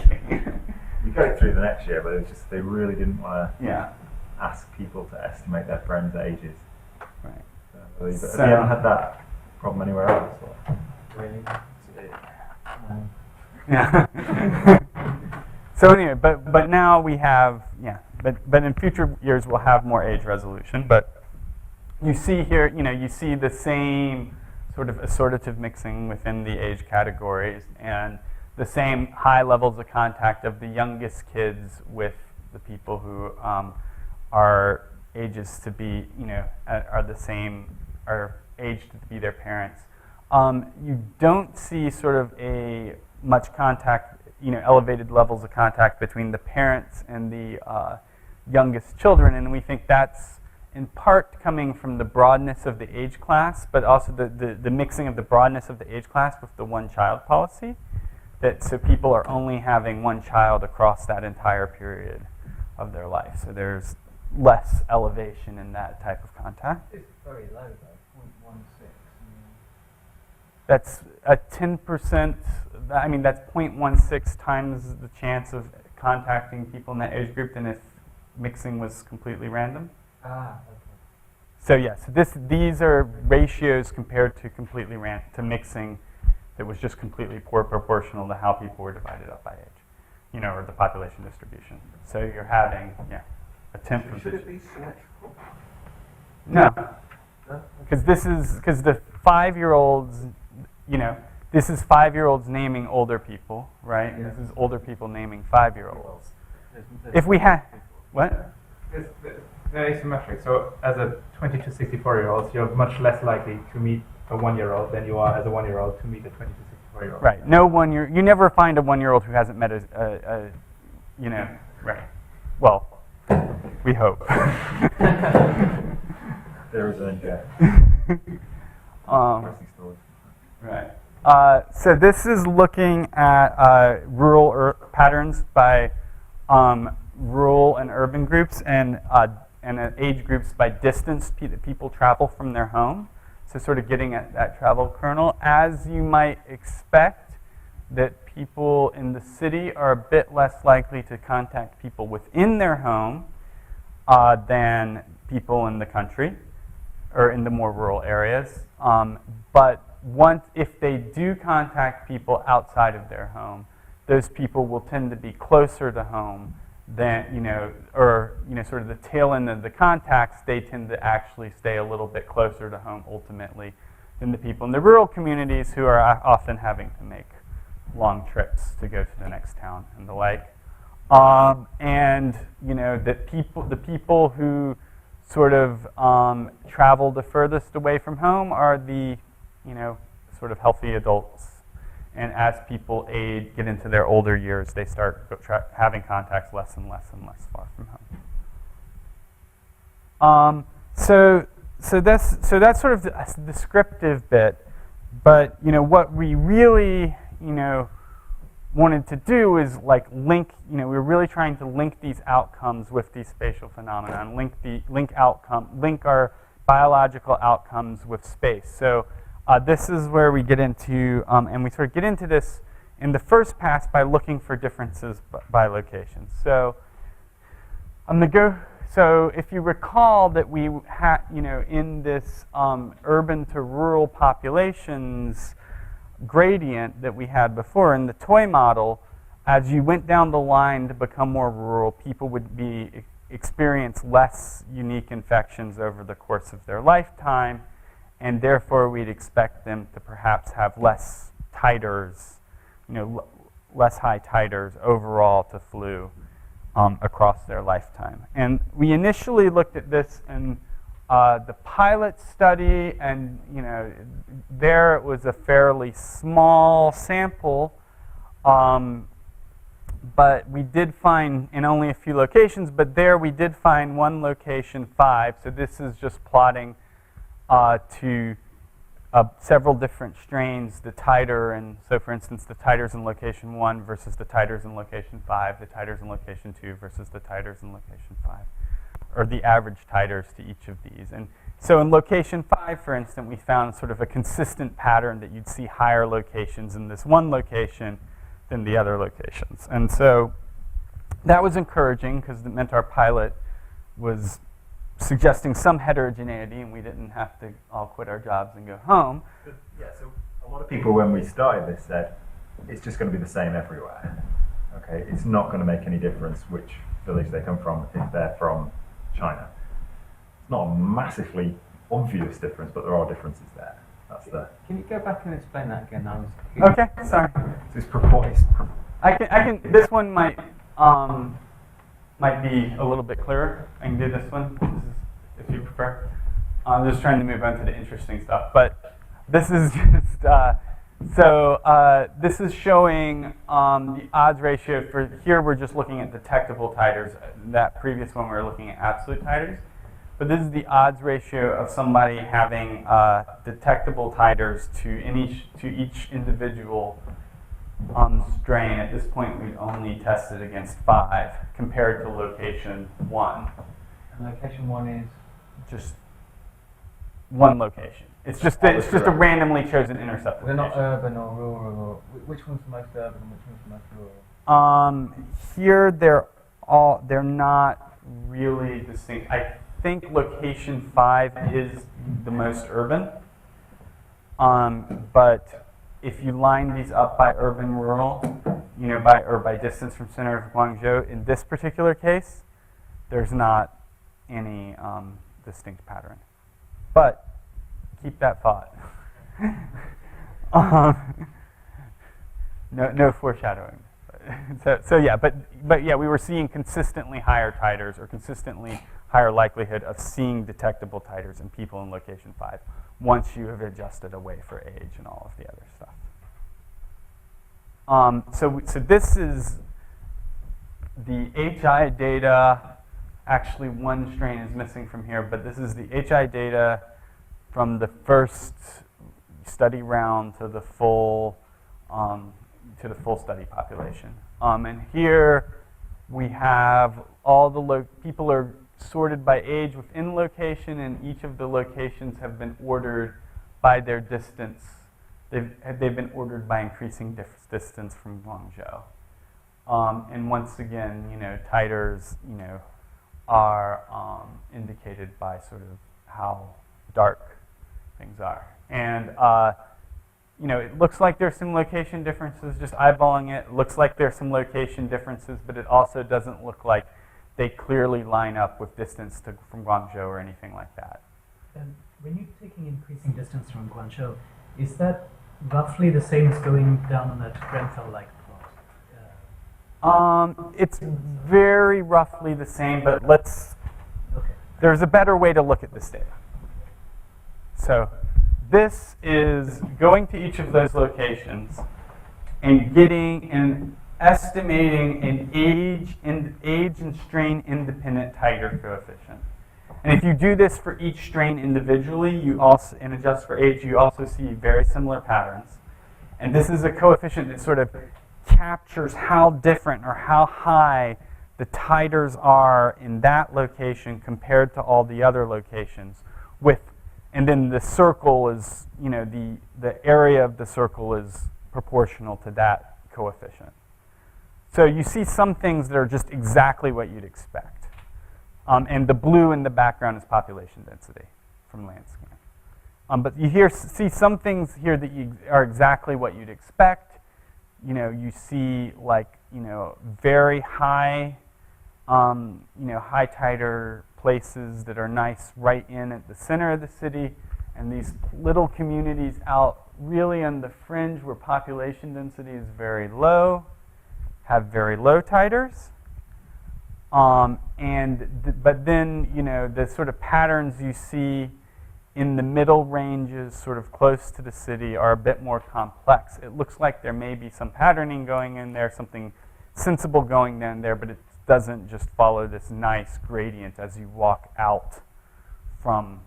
S2: We got it through the next year, but it was just they really didn't want to ask people to estimate their friends' ages.
S1: Right.
S2: But have you ever had that problem anywhere else? Or?
S7: Really?
S1: Yeah. So anyway, but now we have but in future years we'll have more age resolution. But you see here, you see the same sort of assortative mixing within the age categories and the same high levels of contact of the youngest kids with the people who are ages to be, are the same, are aged to be their parents. You don't see sort of a much contact, elevated levels of contact between the parents and the youngest children, and we think that's in part coming from the broadness of the age class, but also the mixing of the broadness of the age class with the one-child policy. So people are only having one child across that entire period of their life. So there's less elevation in that type of contact.
S3: It's very low though, 0.16.
S1: That's a 10%, that's 0.16 times the chance of contacting people in that age group than if mixing was completely random.
S3: Ah, okay.
S1: So yes, these are ratios compared to completely to mixing that was just completely proportional to how people were divided up by age. or the population distribution. So you're having, a temp.
S8: Should it be symmetrical?
S1: No, because the 5-year-olds, this is 5-year-olds naming older people, right?
S8: Yeah.
S1: This is older people naming 5-year-olds.
S7: There's
S1: If we had, what?
S9: It's very asymmetric. So as a 20 to 64-year-old, you're much less likely to meet a 1-year-old than you are as a 1-year-old to meet a 20 to 64-year-old.
S1: Right. No 1-year. You never find a 1-year-old who hasn't met right. Well, we hope.
S2: There is an
S1: Right. So this is looking at rural patterns by rural and urban groups and age groups by distance that people travel from their home. So sort of getting at that travel kernel. As you might expect, that people in the city are a bit less likely to contact people within their home than people in the country or in the more rural areas. But if they do contact people outside of their home, those people will tend to be closer to home than, sort of the tail end of the contacts, they tend to actually stay a little bit closer to home ultimately than the people in the rural communities who are often having to make long trips to go to the next town and the like. And, the people who sort of travel the furthest away from home are the, sort of healthy adults. And as people get into their older years, they start having contacts less and less and less far from home. So that's sort of the descriptive bit. But what we really wanted to do is link. We were really trying to link these outcomes with these spatial phenomena, and link our biological outcomes with space. So. This is where we get into, and we sort of get into this in the first pass by looking for differences by location. So, So if you recall that we had, in this urban to rural populations gradient that we had before in the toy model, as you went down the line to become more rural, people would experience less unique infections over the course of their lifetime. And therefore, we'd expect them to perhaps have less titers, less high titers overall to flu across their lifetime. And we initially looked at this in the pilot study, and there it was a fairly small sample, but we did find in only a few locations. But there we did find one location 5. So this is just plotting. To several different strains, the titer, and so for instance, the titers in location 1 versus the titers in location 5, the titers in location 2 versus the titers in location 5, or the average titers to each of these. And so in location 5, for instance, we found sort of a consistent pattern that you'd see higher locations in this one location than the other locations. And so that was encouraging because it meant our pilot was suggesting some heterogeneity, and we didn't have to all quit our jobs and go home.
S2: Yeah, so a lot of people, when we started this, said it's just going to be the same everywhere. Okay, it's not going to make any difference which village they come from if they're from China. It's not a massively obvious difference, but there are differences there. That's the.
S7: Can you go back and explain that again? I was
S1: Okay, sorry.
S2: So it's proportion.
S1: I can. This one might be a little bit clearer. I can do this one if you prefer. I'm just trying to move on to the interesting stuff. But this is just, this is showing the odds ratio for, here we're just looking at detectable titers. That previous one we were looking at absolute titers. But this is the odds ratio of somebody having detectable titers to each individual strain. At this point, we've only tested against 5 compared to location 1.
S7: And location 1 is?
S1: Just one location. It's just a randomly chosen intercept
S7: They're
S1: location.
S7: not urban or rural. Or, which one's the most urban and which one's the most rural?
S1: Here they're not really distinct. I think location 5 is the most urban. But if you line these up by urban rural, by distance from center of Guangzhou. In this particular case, there's not any distinct pattern. But keep that thought. No foreshadowing. So yeah, but yeah, we were seeing consistently higher titers or consistently higher likelihood of seeing detectable titers in people in location 5 once you have adjusted away for age and all of the other stuff. So this is the HI data. Actually, one strain is missing from here, but this is the HI data from the first study round to the full study population. And here we have all the people are sorted by age within location, and each of the locations have been ordered by their distance. They've been ordered by increasing distance from Guangzhou. And once again, titers, are indicated by sort of how dark things are. And it looks like there's some location differences, just eyeballing it. Looks like there's some location differences, but it also doesn't look like they clearly line up with distance from Guangzhou or anything like that.
S8: And when you're taking increasing distance from Guangzhou, is that roughly the same as going down on that Grenfell-like plot?
S1: It's very roughly the same, but there's a better way to look at this data. So this is going to each of those locations and getting and estimating an age and strain independent titer coefficient. And if you do this for each strain individually, and adjust for age, you also see very similar patterns. And this is a coefficient that sort of captures how different or how high the titers are in that location compared to all the other locations. And then the circle is, the area of the circle is proportional to that coefficient. So you see some things that are just exactly what you'd expect. And the blue in the background is population density from Landscan. But you see some things here that are exactly what you'd expect. You see very high, high titer places that are nice right in at the center of the city, and these little communities out really on the fringe where population density is very low, have very low titers. But then, the sort of patterns you see in the middle ranges, sort of close to the city, are a bit more complex. It looks like there may be some patterning going in there, something sensible going in there, but it doesn't just follow this nice gradient as you walk out from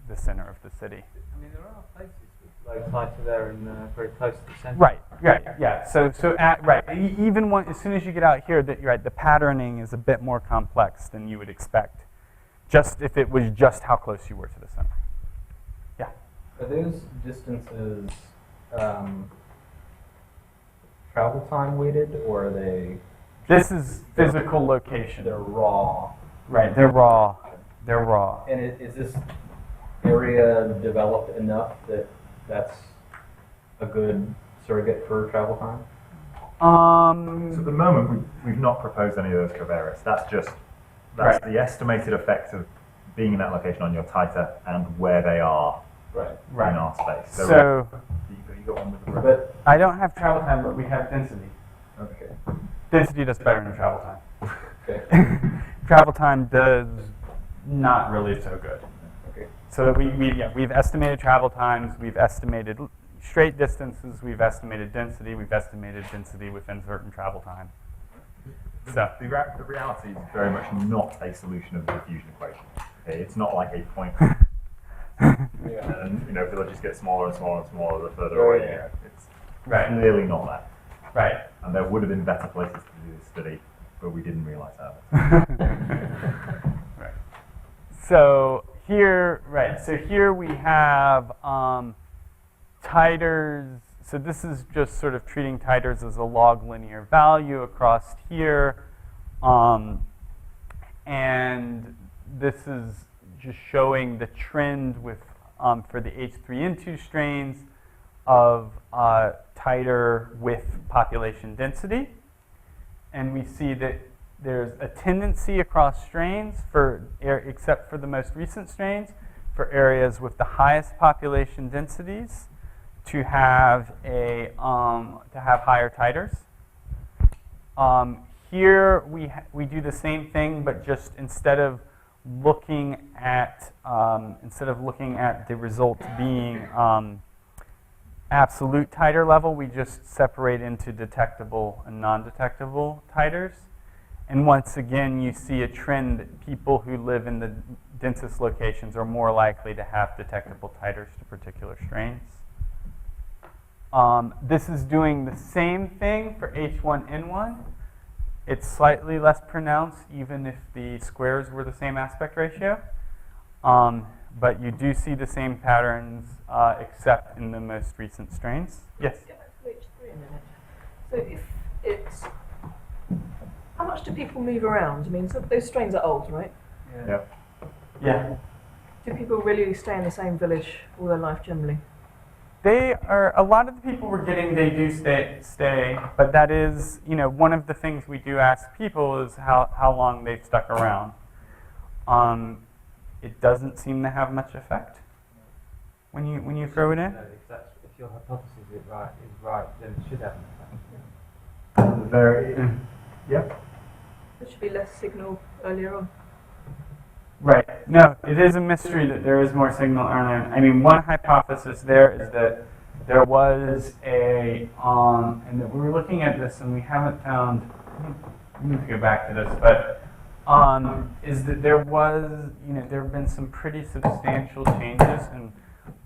S1: the center of the city.
S7: I mean, there are places with low titer there and very close to the centre.
S1: Right, yeah. Even as soon as you get out here, the patterning is a bit more complex than you would expect, just if it was just how close you were to the center. Yeah.
S6: Are those distances travel time weighted, or are they?
S1: This is physical location.
S6: They're raw.
S1: Right, they're raw. They're raw.
S6: And is this area developed enough that that's a good surrogate for travel time?
S2: So at the moment, we've not proposed any of those covariates. That's the estimated effect of being in that location on your titer and where they are in our space.
S1: So
S2: you got one with the
S6: But
S1: I don't have travel time, but we have density.
S6: okay.
S1: Density does better than travel time.
S6: Okay.
S1: Travel time does not really so good.
S6: Okay.
S1: So we've estimated travel times, we've estimated straight distances, we've estimated density within certain travel time. So
S2: The reality is very much not a solution of the diffusion equation. Okay? It's not like a point. And villages get smaller and smaller and smaller the further away you go. It's clearly not that.
S1: Right.
S2: And there would have been better places to do this study, but we didn't realize that.
S1: Right. So here we have titers. So this is just sort of treating titers as a log linear value across here. And this is just showing the trend with for the H3N2 strains of titer with population density. And we see that there's a tendency across strains, except for the most recent strains, for areas with the highest population densities to have higher titers. Here we do the same thing, but just instead of looking at the result being absolute titer level, we just separate into detectable and non-detectable titers. And once again, you see a trend that people who live in the densest locations are more likely to have detectable titers to particular strains. This is doing the same thing for H1N1. It's slightly less pronounced, even if the squares were the same aspect ratio. But you do see the same patterns, except in the most recent strains. Yes?
S10: Let's go back to H3 a minute. So if it's... How much do people move around? I mean, so those strains are old, right?
S2: Yep.
S1: Yeah.
S10: Do people really stay in the same village all their life generally?
S1: They are, a lot of the people we're getting, they do stay, but that is, one of the things we do ask people is how long they've stuck around. It doesn't seem to have much effect when you throw it in.
S3: If your hypothesis is right, then it should have an effect.
S2: Yep.
S10: There should be less signal earlier on.
S1: Right. No, it is a mystery that there is more signal earlier. I mean, one hypothesis there is that there was and that we were looking at this and we haven't found, we need to go back to this, but is that there have been some pretty substantial changes in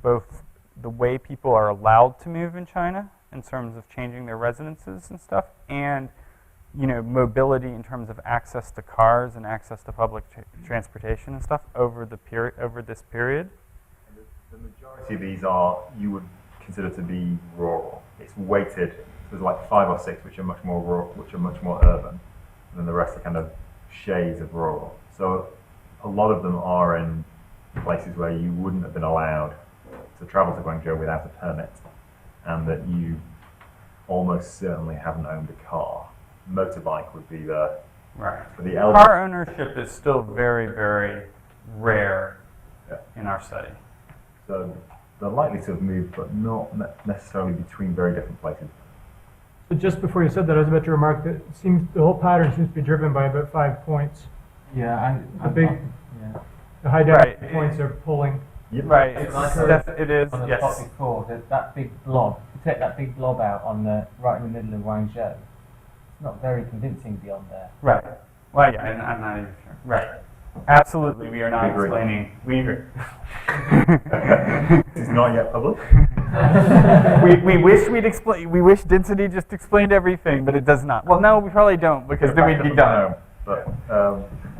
S1: both the way people are allowed to move in China in terms of changing their residences and stuff, and mobility in terms of access to cars and access to public transportation and stuff over this period.
S2: The majority of these you would consider to be rural. It's weighted. There's like 5 or 6 which are much more rural, which are much more urban, and then the rest are kind of shades of rural. So a lot of them are in places where you wouldn't have been allowed to travel to Guangzhou without a permit, and that you almost certainly haven't owned a car. Motorbike would be the for the elderly.
S1: Car ownership is still very, very rare in our study.
S2: So they're likely to have moved, but not necessarily between very different places.
S4: So just before you said that, I was about to remark that the whole pattern seems to be driven by about 5 points.
S3: Yeah,
S4: The high density points are pulling.
S2: Yep.
S1: Right.
S3: It
S1: is.
S3: On the
S1: Yes.
S3: top before, that big blob. You take that big blob out right in the middle of Guangzhou. It's not very convincing beyond there.
S1: Right. Well, yeah, I'm not even sure. Right. Absolutely, we are not
S2: We agree.
S1: explaining. We agree.
S2: It's not yet public.
S1: we wish we'd explain. We wish density just explained everything, but it does not. Well, no, we probably don't, because then we'd be done.
S2: But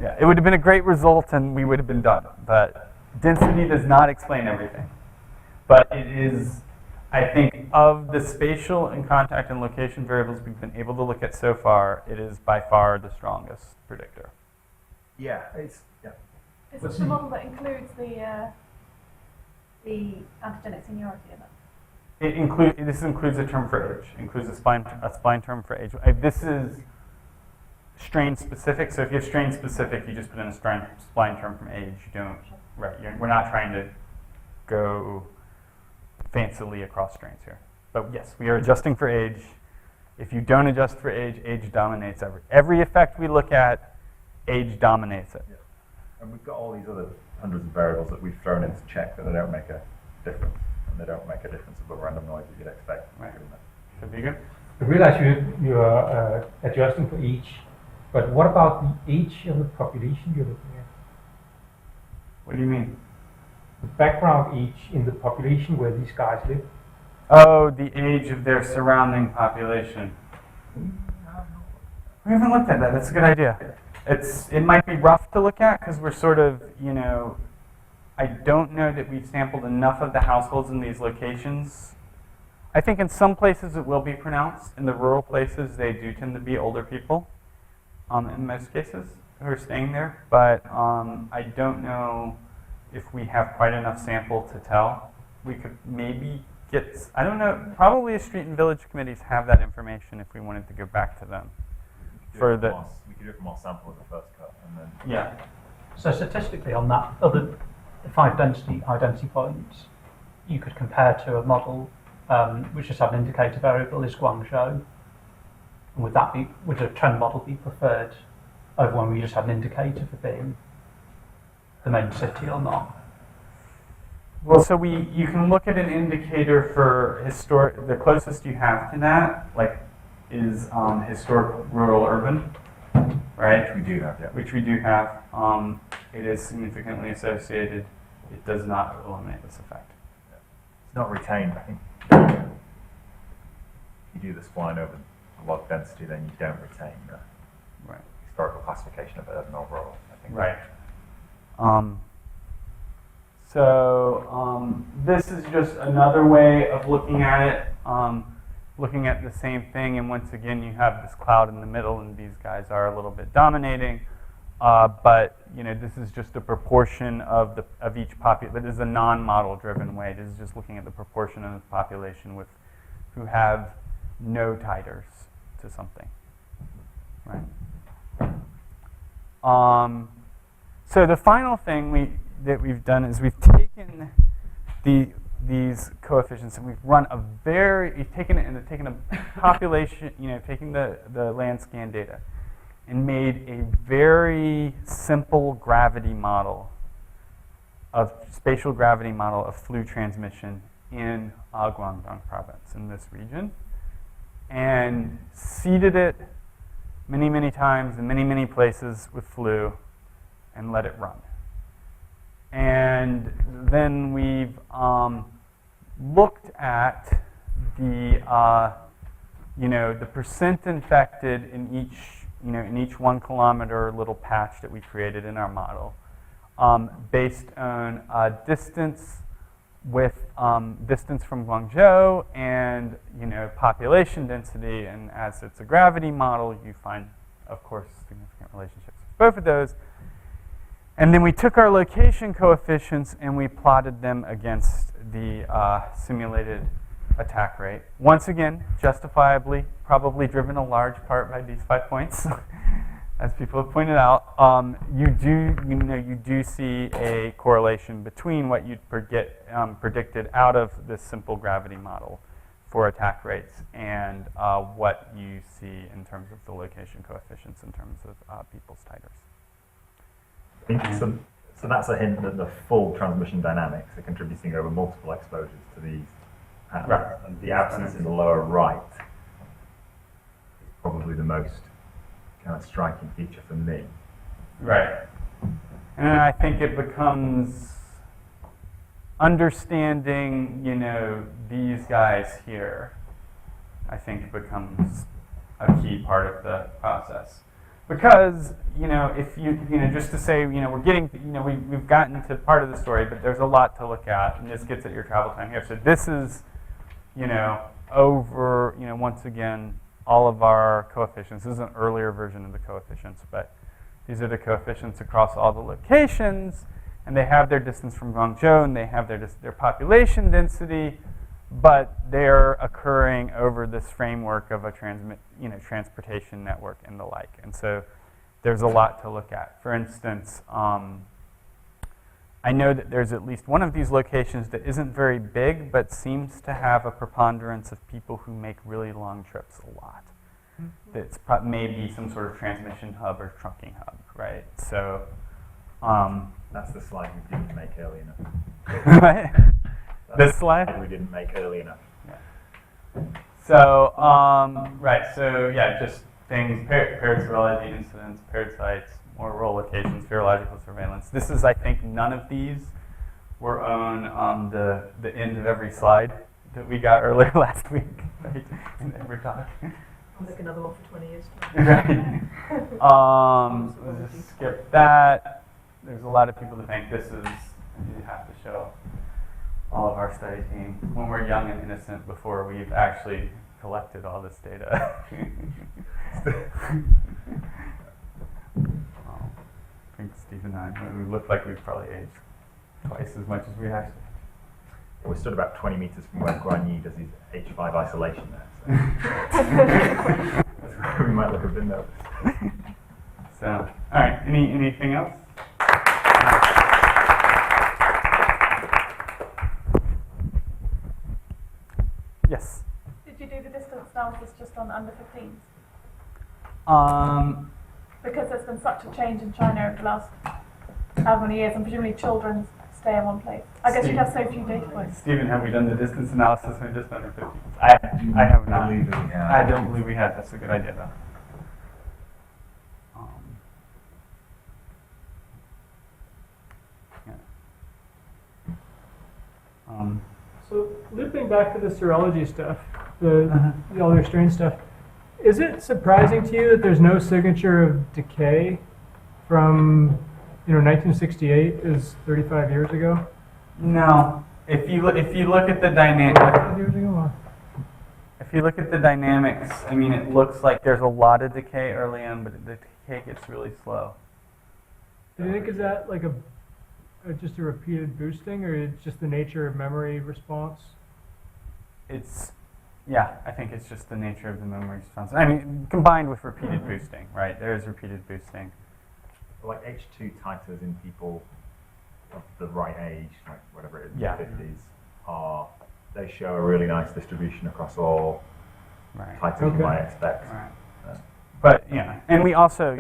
S1: Yeah, it would have been a great result, and we would have been done. But density does not explain everything. But it is, I think, of the spatial and contact and location variables we've been able to look at so far, it is by far the strongest predictor.
S5: Is it the model that includes the antigenic seniority in it?
S1: This includes a term for age. Includes a spline term for age. This is strain specific. So if you have strain specific, you just put in a spline term from age. You don't. Right. We're not trying to go fancily across strains here. But yes, we are adjusting for age. If you don't adjust for age, age dominates every effect we look at. Age dominates it.
S2: Yeah. And we've got all these other hundreds of variables that we've thrown in to check that they don't make a difference, and they don't make a difference of the random noise that you'd expect.
S1: Right. Should be good.
S9: I realize you are adjusting for each, but what about the age of the population you're looking at?
S1: What do you mean?
S9: The background age in the population where these guys live?
S1: Oh, the age of their surrounding population. We haven't looked at that. That's a good idea. It might be rough to look at because we're sort of, I don't know that we've sampled enough of the households in these locations. I think in some places it will be pronounced. In the rural places, they do tend to be older people, in most cases, who are staying there. But I don't know if we have quite enough sample to tell. We could maybe gets, I don't know, probably street and village committees have that information if we wanted to go back to them.
S2: We
S1: For
S2: could
S1: the,
S2: do it from our sample as a first cut, and then
S1: yeah.
S8: So statistically on that other 5 identity points, you could compare to a model which just had an indicator variable is Guangzhou. And would a trend model be preferred over when we just had an indicator for being the main city or not?
S1: Well, so you can look at an indicator for the closest you have to that, like, is historic, rural, urban, right?
S2: we do have, yeah.
S1: Which we do have. It is significantly associated. It does not eliminate this effect.
S2: It's not retained, I think. If you do the spline over log density, then you don't retain the
S1: Right.
S2: historical classification of urban or rural, I think.
S1: Right. This is just another way of looking at it, looking at the same thing, and once again you have this cloud in the middle, and these guys are a little bit dominating, but this is just a proportion of each population. But this is a non-model driven way. This is just looking at the proportion of the population who have no titers to something, right? So the final thing that we've done is we've taken these coefficients and we've run taken a population, taking the land scan data and made a very simple gravity model spatial gravity model of flu transmission in Guangdong province in this region, and seeded it many, many times in many, many places with flu and let it run. And then we've looked at the percent infected in each 1 kilometer little patch that we created in our model, based on distance from Guangzhou and population density. And as it's a gravity model, you find, of course, significant relationships with both of those. And then we took our location coefficients and we plotted them against the simulated attack rate. Once again, justifiably, probably driven a large part by these 5 points, as people have pointed out. You do see a correlation between what you'd predicted out of this simple gravity model for attack rates and what you see in terms of the location coefficients in terms of people's titers.
S2: So that's a hint that the full transmission dynamics are contributing over multiple exposures to these patterns.
S1: Right.
S2: And the absence in the lower right is probably the most kind of striking feature for me.
S1: Right. And I think it becomes understanding, these guys here, I think becomes a key part of the process. Because, if just to say, we're getting, we've gotten to part of the story, but there's a lot to look at, and this gets at your travel time here. So this is, over, once again, all of our coefficients. This is an earlier version of the coefficients, but these are the coefficients across all the locations, and they have their distance from Guangzhou, and they have their population density, but they're occurring over this framework of a transportation network and the like. And so there's a lot to look at. For instance, I know that there's at least one of these locations that isn't very big, but seems to have a preponderance of people who make really long trips a lot. That's maybe some sort of transmission hub or trunking hub, right? So
S2: That's the slide we didn't make early enough.
S1: right? This slide?
S2: We didn't make early enough.
S1: Yeah. So, right, so yeah, just things, paired serology incidents, paired sites, more rural locations, virological surveillance. This is, I think, none of these were on the end of every slide that we got earlier last week, right, in every talk.
S10: I'll make another one for 20 years.
S1: Right. We'll just skip that. There's a lot of people that think this is, you have to show all of our study team when we're young and innocent before we've actually collected all this data. I think Steve and I, we look like we've probably aged twice as much as we actually.
S2: We're stood about 20 meters from where Guanyi does his H5 isolation there. So we might look a bit nervous.
S1: So, all right. Anything else? Yes.
S5: Did you do the distance analysis just on under 15s? Because there's been such a change in China over the last how many years, and presumably children stay in one place. I guess you'd have so few data points.
S1: Stephen, have we done the distance analysis on just under 15? I have not.
S2: believe that we have.
S1: I don't believe we had. That's a good idea, though. Yeah.
S4: So looping back to the serology stuff, the all your strain stuff, is it surprising to you that there's no signature of decay from 1968 is 35 years ago?
S1: No. If you look at the dynamic,
S4: 35 years ago? Or?
S1: if you look at the dynamics, I mean, it looks like there's a lot of decay early on, but the decay gets really slow.
S4: Do you think is that like just a repeated boosting, or it's just the nature of memory response?
S1: Yeah, I think it's just the nature of the memory response. I mean, combined with repeated boosting, right? There is repeated boosting.
S2: Like H2 titers in people of the right age, like whatever it is,
S1: Yeah.
S2: 50s, they show a really nice distribution across all
S1: Right.
S2: titers
S4: Okay.
S2: you might expect.
S1: Right. But yeah, and we also,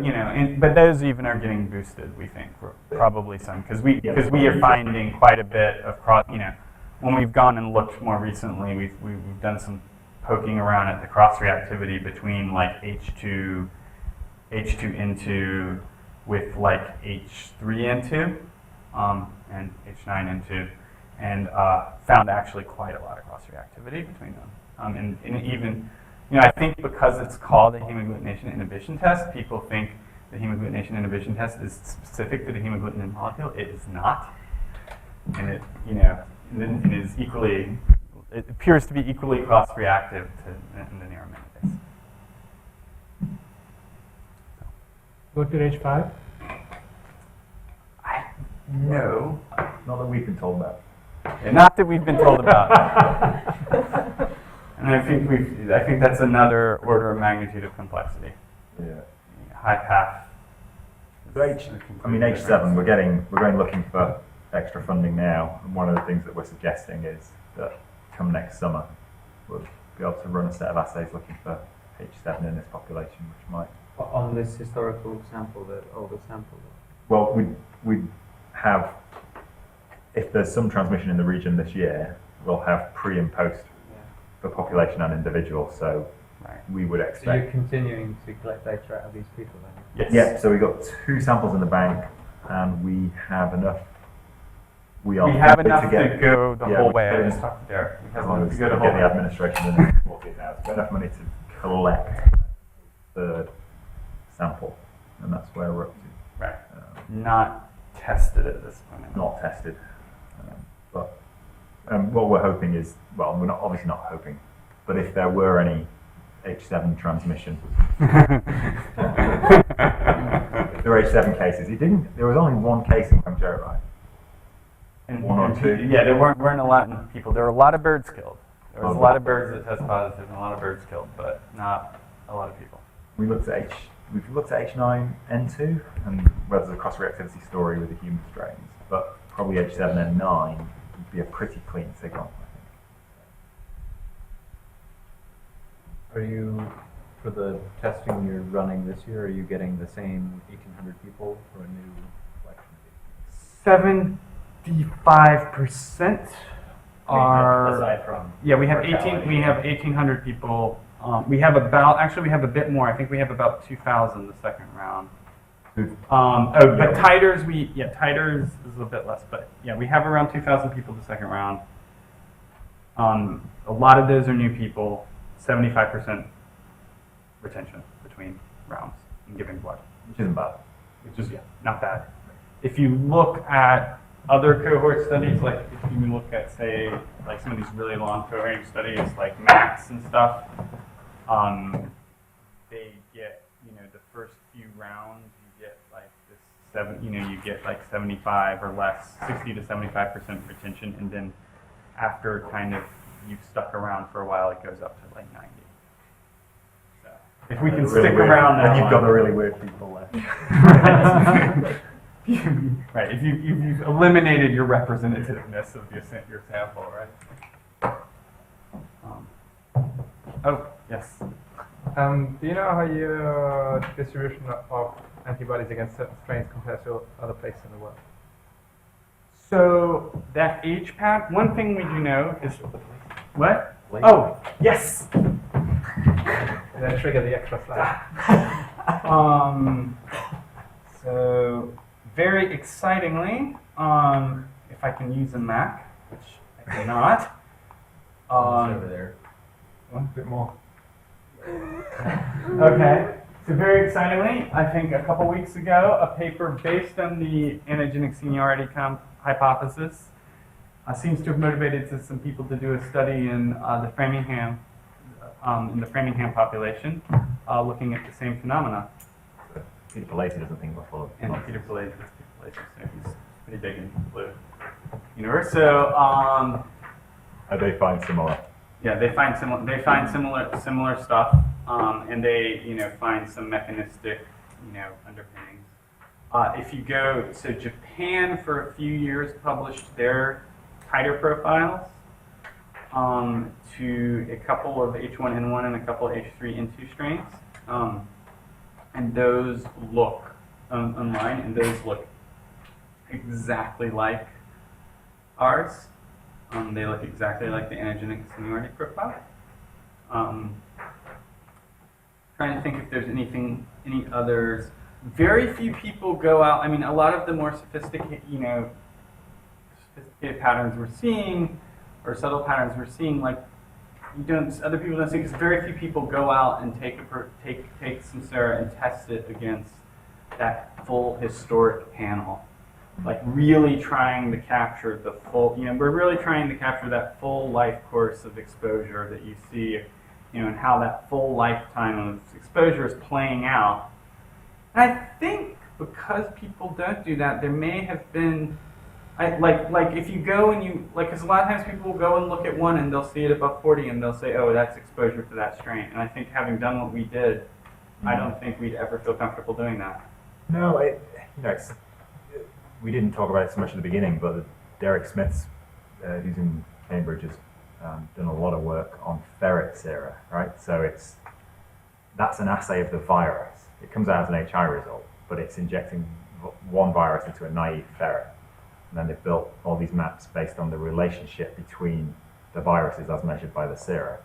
S1: but those even are getting boosted. We think probably some because we are finding quite a bit of when we've gone and looked more recently, we've done some poking around at the cross reactivity between like H2N2 with like H3N2 and H9N2, and found actually quite a lot of cross reactivity between them, and even. I think because it's called a hemagglutination inhibition test, people think the hemagglutination inhibition test is specific to the hemagglutinin molecule. It is not, and it is equally. It appears to be equally cross-reactive to the neuraminidase.
S4: Looked at H5?
S1: No,
S2: Not that we've been told about.
S1: not that we've been told about. And I think that's another order of magnitude of complexity.
S2: Yeah.
S1: High path.
S2: So H7, we're going looking for extra funding now, and one of the things that we're suggesting is that come next summer, we'll be able to run a set of assays looking for H7 in this population, which might.
S7: On this historical sample, the older sample.
S2: Well, we'd have, if there's some transmission in the region this year, we'll have pre and post for population and individual, so
S1: Right.
S2: we would
S7: So
S2: expect.
S7: you're continuing to collect data out of these people then?
S1: Yes.
S2: Yeah, so we've got 2 samples in the bank, and we have enough. We
S1: We have
S2: happy
S1: enough to
S2: get,
S1: go the
S2: yeah,
S1: whole
S2: we
S1: way. I
S2: get
S1: just
S2: in-
S1: talked to Derek. We have
S2: as long
S1: enough
S2: as
S1: to
S2: we
S1: go the
S2: get
S1: whole
S2: the
S1: way.
S2: administration in the next 14 hours. We've got enough money to collect the sample, and that's where we're up to.
S1: Right. Not tested at this point.
S2: Not tested. But what we're hoping is, well, we're not obviously not hoping, but if there were any H7 transmission, if there were H7 cases, there was only one case in Guangzhou, right?
S1: And,
S2: One or two?
S1: Yeah, there weren't a lot of people. There were a lot of birds killed. There was a
S2: Oh.
S1: lot of birds that test positive and a lot of birds killed, but not a lot of people.
S2: We've looked at H9N2 and whether there's a cross-reactivity story with the human strains, but probably H7N9 would be a pretty clean signal, I think.
S6: Are you, for the testing you're running this year, are you getting the same 1,800 people for a new collection?
S1: 75% are.
S6: Aside from
S1: Yeah, we have
S6: mortality.
S1: 1,800 people. We have a bit more. I think we have about 2,000 the second round. But titers, titers is a bit less, but yeah, we have around 2,000 people the second round. A lot of those are new people. 75% retention between rounds in giving blood,
S2: Which isn't bad.
S1: which is not bad. If you look at other cohort studies, like if you look at say like some of these really long cohort studies like MAX and stuff, they get the first few rounds you get like this you get like 75 or less, 60 to 75% retention, and then after kind of you've stuck around for a while, it goes up to like 90. So if we can
S2: Really
S1: stick
S2: weird.
S1: around that
S2: then you've got the
S1: long.
S2: really weird people left.
S1: Right, if you've eliminated your representativeness of your sample, right? Oh, yes.
S9: Do you know how your distribution of antibodies against certain strains compares to other places in the world?
S1: So that H pattern, one thing we do know is, what?
S2: Late.
S1: Oh, yes.
S9: And then trigger the extra slide.
S1: So very excitingly, if I can use a Mac, which I cannot.
S6: Over there.
S1: A bit more. Okay. So very excitingly, I think a couple weeks ago, a paper based on the antigenic seniority hypothesis seems to have motivated some people to do a study in the Framingham population, looking at the same phenomena.
S2: Peter Palati doesn't think we're full of
S1: And
S2: nonsense.
S1: Peter Palati, so he's pretty big in blue universe. So
S2: They find similar.
S1: yeah, they find similar stuff, and they find some mechanistic underpinnings. If you go, so Japan for a few years published their titer profiles to a couple of H1N1 and a couple of H3N2 strains, and those look online, and those look exactly like ours. They look exactly like the antigenic seniority profile. Trying to think if there's any others. Very few people go out. I mean, a lot of the more sophisticated patterns we're seeing, or subtle patterns we're seeing, like other people don't see, because very few people go out and take some sera and test it against that full historic panel. Like really trying to capture the full, we're really trying to capture that full life course of exposure that you see, and how that full lifetime of exposure is playing out. And I think because people don't do that, there may have been, like if you go and because a lot of times people will go and look at one and they'll see it above 40 and they'll say, oh, that's exposure to that strain. And I think having done what we did, I don't think we'd ever feel comfortable doing that.
S2: No, we didn't talk about it so much at the beginning, but Derek Smith's, who's in Cambridge, has done a lot of work on ferret sera, right? So that's an assay of the virus. It comes out as an HI result, but it's injecting one virus into a naive ferret. And then they've built all these maps based on the relationship between the viruses as measured by the sera.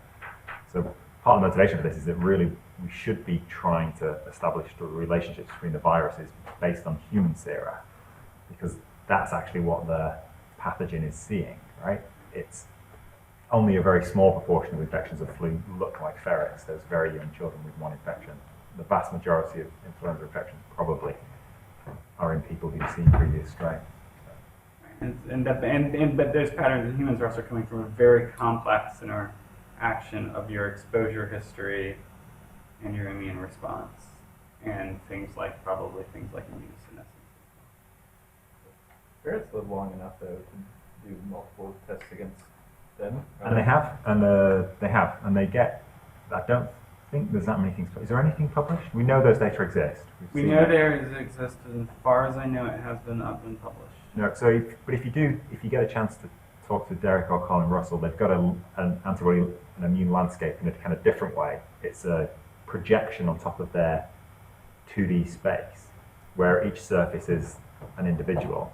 S2: So part of the motivation for this is that really we should be trying to establish the relationships between the viruses based on human sera, because that's actually what the pathogen is seeing, right? It's only a very small proportion of infections of flu look like ferrets. Those very young children with one infection. The vast majority of influenza infections probably are in people who've seen previous strains.
S1: But those patterns in humans are also coming from a very complex interaction of your exposure history and your immune response, and probably things like immunosenescence.
S6: Ferrets live long enough, though, to do multiple tests against them.
S2: And they have, and they get. I don't think there's that many things. Is there anything published? We know those data exist.
S1: We know there exists, and as far as I know, it has not been published.
S2: No, so if you get a chance to talk to Derek or Colin Russell, they've got an antibody, an immune landscape in a kind of different way. It's a projection on top of their 2D space, where each surface is an individual,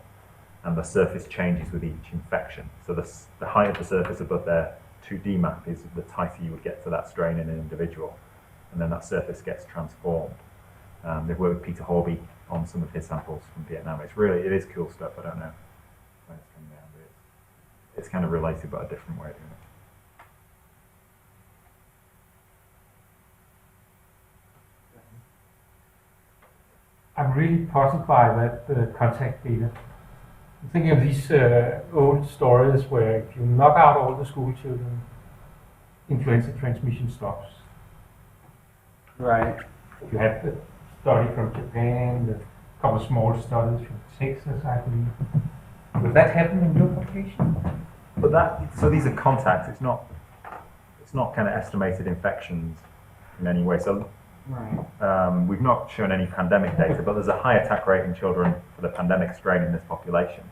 S2: and the surface changes with each infection. So the height of the surface above their 2D map is the tighter you would get to that strain in an individual, and then that surface gets transformed. They've worked with Peter Horby on some of his samples from Vietnam. It is cool stuff. I don't know when it's coming down, but it's kind of related, but a different way of doing it.
S11: I'm really puzzled by that contact data. I'm thinking of these old stories where if you knock out all the school children, influenza transmission stops.
S1: Right.
S11: You have the study from Japan, the couple of small studies from Texas, I believe. Would that happen in your population?
S2: But so these are contacts. It's not kind of estimated infections in any way. So we've not shown any pandemic data, but there's a high attack rate in children for the pandemic strain in this population.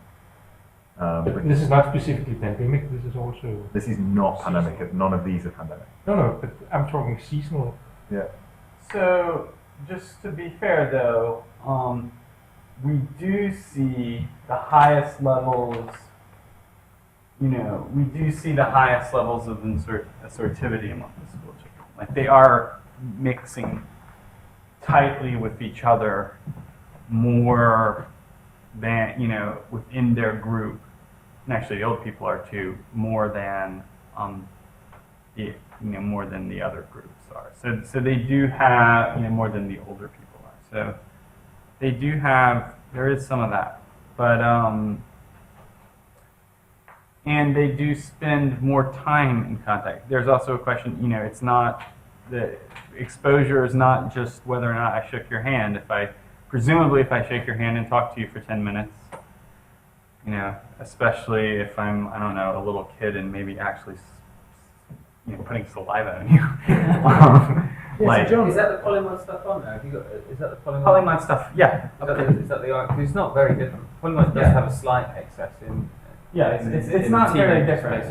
S11: But this is not specifically pandemic. This is also.
S2: This is not pandemic. None of these are pandemic.
S11: No, but I'm talking seasonal.
S2: Yeah.
S1: So, just to be fair though, we do see the highest levels, we do see the highest levels of assortivity among the school children. Like they are mixing tightly with each other more than, within their group. And actually the old people are too, more than more than the other groups are. So they do have, more than the older people are. So they do have, there is some of that. But, and they do spend more time in contact. There's also a question, it's not, the exposure is not just whether or not I shook your hand. Presumably if I shake your hand and talk to you for 10 minutes, especially if I'm, I don't know, a little kid and maybe actually, putting saliva on you.
S7: Like, is that the polymod stuff on there? Is that the polymod?
S1: Polymod stuff, yeah.
S7: Is that the cause it's not very different. Polymod does have a slight excess in.
S1: Yeah, it's not very different.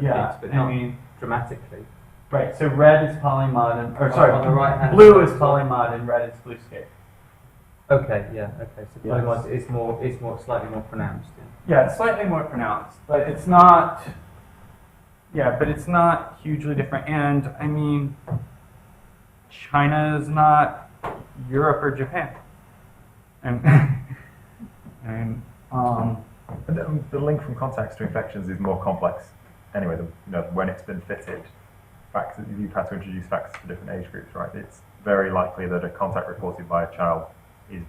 S7: Yeah, but not dramatically.
S1: Right. So red is polymod,
S7: on the right hand.
S1: Blue is polymod, and red is Fluscape.
S7: Okay. Yeah. Okay. So polymod is more slightly more pronounced.
S1: Yeah, it's slightly more pronounced, but it's not. Yeah, but it's not hugely different. And I mean, China is not Europe or Japan. And
S2: the link from contacts to infections is more complex. Anyway, when it's been fitted, you've had to introduce factors for different age groups, right? It's very likely that a contact reported by a child is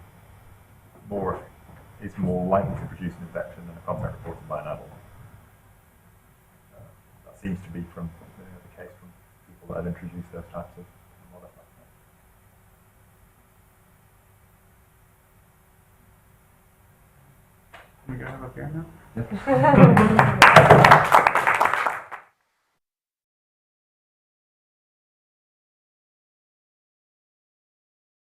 S2: more likely to produce an infection than a contact reported by an adult. That seems to be from the case from people that have introduced those types of models.
S1: Can we go have a beer now?